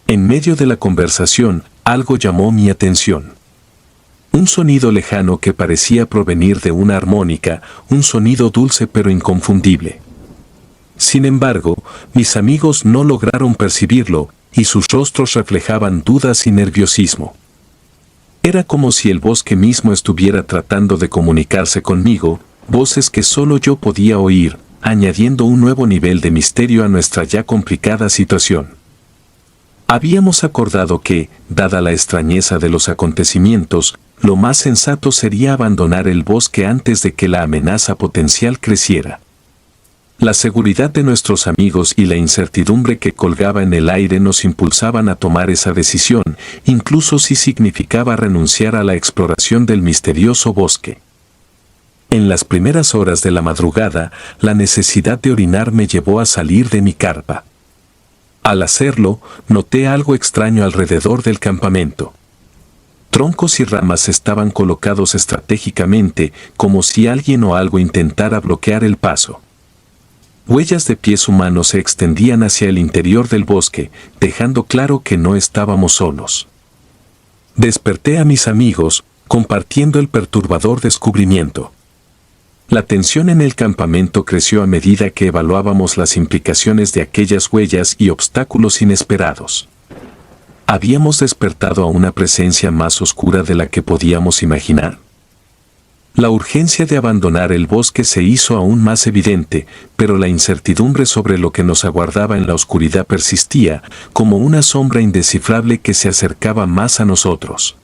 En medio de la conversación, algo llamó mi atención. Un sonido lejano que parecía provenir de una armónica, un sonido dulce pero inconfundible. Sin embargo, mis amigos no lograron percibirlo, y sus rostros reflejaban dudas y nerviosismo. Era como si el bosque mismo estuviera tratando de comunicarse conmigo, voces que solo yo podía oír, añadiendo un nuevo nivel de misterio a nuestra ya complicada situación. Habíamos acordado que, dada la extrañeza de los acontecimientos, lo más sensato sería abandonar el bosque antes de que la amenaza potencial creciera. La seguridad de nuestros amigos y la incertidumbre que colgaba en el aire nos impulsaban a tomar esa decisión, incluso si significaba renunciar a la exploración del misterioso bosque. En las primeras horas de la madrugada, la necesidad de orinar me llevó a salir de mi carpa. Al hacerlo, noté algo extraño alrededor del campamento. Troncos y ramas estaban colocados estratégicamente, como si alguien o algo intentara bloquear el paso. Huellas de pies humanos se extendían hacia el interior del bosque, dejando claro que no estábamos solos. Desperté a mis amigos, compartiendo el perturbador descubrimiento. La tensión en el campamento creció a medida que evaluábamos las implicaciones de aquellas huellas y obstáculos inesperados. ¿Habíamos despertado a una presencia más oscura de la que podíamos imaginar? La urgencia de abandonar el bosque se hizo aún más evidente, pero la incertidumbre sobre lo que nos aguardaba en la oscuridad persistía, como una sombra indescifrable que se acercaba más a nosotros.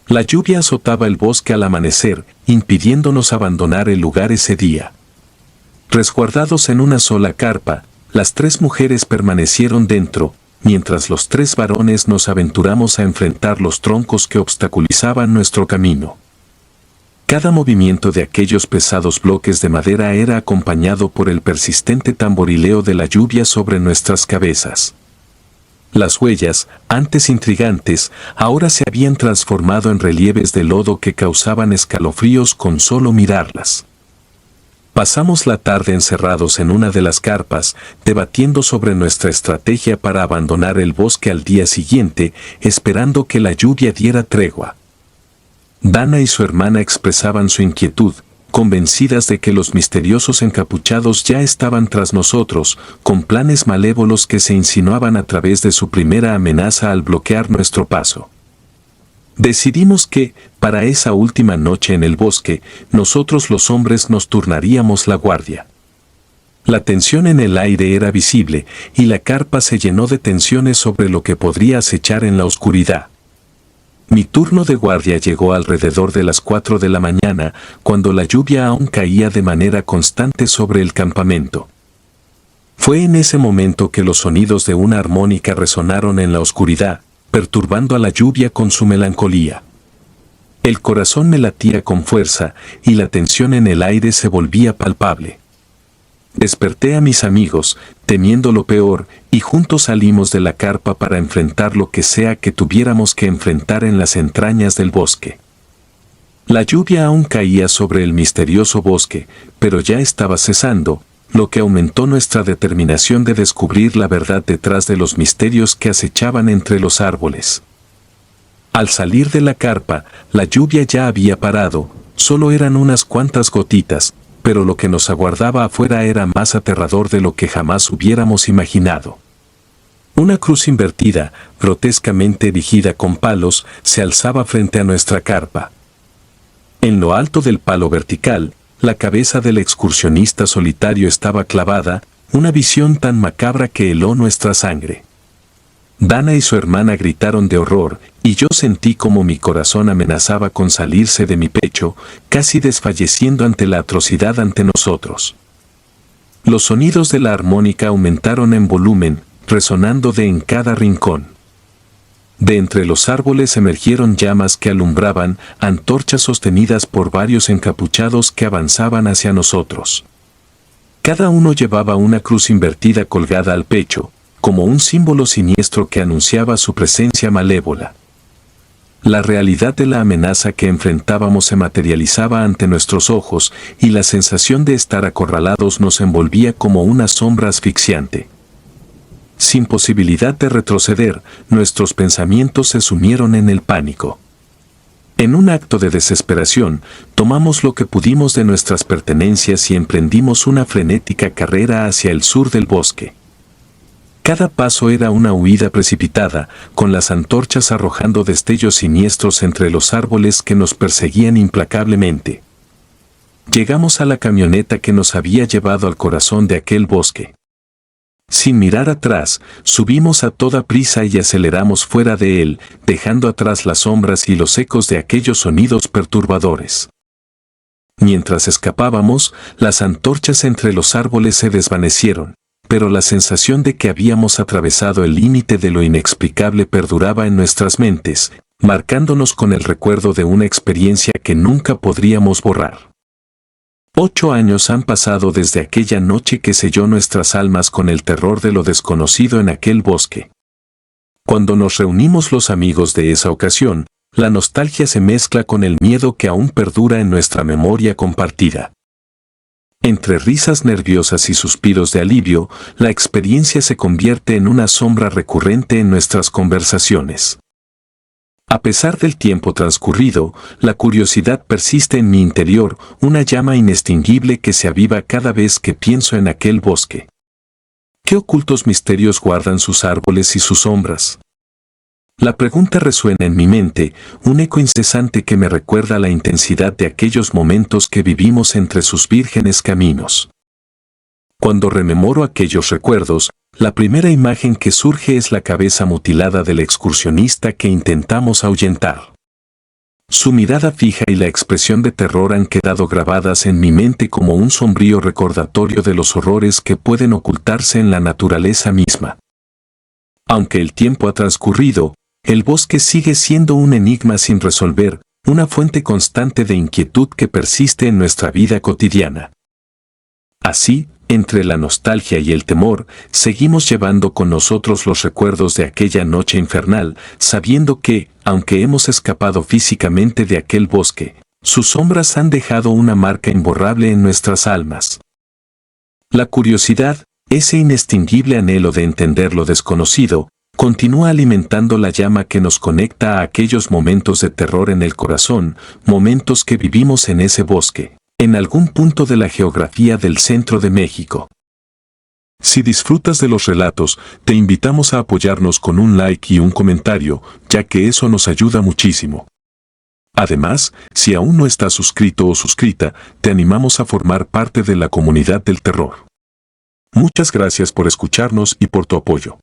La lluvia azotaba el bosque al amanecer, impidiéndonos abandonar el lugar ese día. Resguardados en una sola carpa, las 3 mujeres permanecieron dentro, mientras los 3 varones nos aventuramos a enfrentar los troncos que obstaculizaban nuestro camino. Cada movimiento de aquellos pesados bloques de madera era acompañado por el persistente tamborileo de la lluvia sobre nuestras cabezas. Las huellas, antes intrigantes, ahora se habían transformado en relieves de lodo que causaban escalofríos con solo mirarlas. Pasamos la tarde encerrados en una de las carpas, debatiendo sobre nuestra estrategia para abandonar el bosque al día siguiente, esperando que la lluvia diera tregua. Dana y su hermana expresaban su inquietud, convencidas de que los misteriosos encapuchados ya estaban tras nosotros, con planes malévolos que se insinuaban a través de su primera amenaza al bloquear nuestro paso. Decidimos que, para esa última noche en el bosque, nosotros los hombres nos turnaríamos la guardia. La tensión en el aire era visible, y la carpa se llenó de tensiones sobre lo que podría acechar en la oscuridad. Mi turno de guardia llegó alrededor de las 4 de la mañana, cuando la lluvia aún caía de manera constante sobre el campamento. Fue en ese momento que los sonidos de una armónica resonaron en la oscuridad, perturbando a la lluvia con su melancolía. El corazón me latía con fuerza, y la tensión en el aire se volvía palpable. Desperté a mis amigos, temiendo lo peor, y juntos salimos de la carpa para enfrentar lo que sea que tuviéramos que enfrentar en las entrañas del bosque. La lluvia aún caía sobre el misterioso bosque, pero ya estaba cesando, lo que aumentó nuestra determinación de descubrir la verdad detrás de los misterios que acechaban entre los árboles. Al salir de la carpa, la lluvia ya había parado, solo eran unas cuantas gotitas, pero lo que nos aguardaba afuera era más aterrador de lo que jamás hubiéramos imaginado. Una cruz invertida, grotescamente erigida con palos, se alzaba frente a nuestra carpa. En lo alto del palo vertical, la cabeza del excursionista solitario estaba clavada, una visión tan macabra que heló nuestra sangre. Dana y su hermana gritaron de horror, y yo sentí como mi corazón amenazaba con salirse de mi pecho, casi desfalleciendo ante la atrocidad ante nosotros. Los sonidos de la armónica aumentaron en volumen, resonando en cada rincón. De entre los árboles emergieron llamas que alumbraban, antorchas sostenidas por varios encapuchados que avanzaban hacia nosotros. Cada uno llevaba una cruz invertida colgada al pecho, como un símbolo siniestro que anunciaba su presencia malévola. La realidad de la amenaza que enfrentábamos se materializaba ante nuestros ojos y la sensación de estar acorralados nos envolvía como una sombra asfixiante. Sin posibilidad de retroceder, nuestros pensamientos se sumieron en el pánico. En un acto de desesperación, tomamos lo que pudimos de nuestras pertenencias y emprendimos una frenética carrera hacia el sur del bosque. Cada paso era una huida precipitada, con las antorchas arrojando destellos siniestros entre los árboles que nos perseguían implacablemente. Llegamos a la camioneta que nos había llevado al corazón de aquel bosque. Sin mirar atrás, subimos a toda prisa y aceleramos fuera de él, dejando atrás las sombras y los ecos de aquellos sonidos perturbadores. Mientras escapábamos, las antorchas entre los árboles se desvanecieron, pero la sensación de que habíamos atravesado el límite de lo inexplicable perduraba en nuestras mentes, marcándonos con el recuerdo de una experiencia que nunca podríamos borrar. 8 años han pasado desde aquella noche que selló nuestras almas con el terror de lo desconocido en aquel bosque. Cuando nos reunimos los amigos de esa ocasión, la nostalgia se mezcla con el miedo que aún perdura en nuestra memoria compartida. Entre risas nerviosas y suspiros de alivio, la experiencia se convierte en una sombra recurrente en nuestras conversaciones. A pesar del tiempo transcurrido, la curiosidad persiste en mi interior, una llama inextinguible que se aviva cada vez que pienso en aquel bosque. ¿Qué ocultos misterios guardan sus árboles y sus sombras? La pregunta resuena en mi mente, un eco incesante que me recuerda la intensidad de aquellos momentos que vivimos entre sus vírgenes caminos. Cuando rememoro aquellos recuerdos, la primera imagen que surge es la cabeza mutilada del excursionista que intentamos ahuyentar. Su mirada fija y la expresión de terror han quedado grabadas en mi mente como un sombrío recordatorio de los horrores que pueden ocultarse en la naturaleza misma. Aunque el tiempo ha transcurrido, el bosque sigue siendo un enigma sin resolver, una fuente constante de inquietud que persiste en nuestra vida cotidiana. Así, entre la nostalgia y el temor, seguimos llevando con nosotros los recuerdos de aquella noche infernal, sabiendo que, aunque hemos escapado físicamente de aquel bosque, sus sombras han dejado una marca imborrable en nuestras almas. La curiosidad, ese inextinguible anhelo de entender lo desconocido, continúa alimentando la llama que nos conecta a aquellos momentos de terror en el corazón, momentos que vivimos en ese bosque, en algún punto de la geografía del centro de México. Si disfrutas de los relatos, te invitamos a apoyarnos con un like y un comentario, ya que eso nos ayuda muchísimo. Además, si aún no estás suscrito o suscrita, te animamos a formar parte de la comunidad del terror. Muchas gracias por escucharnos y por tu apoyo.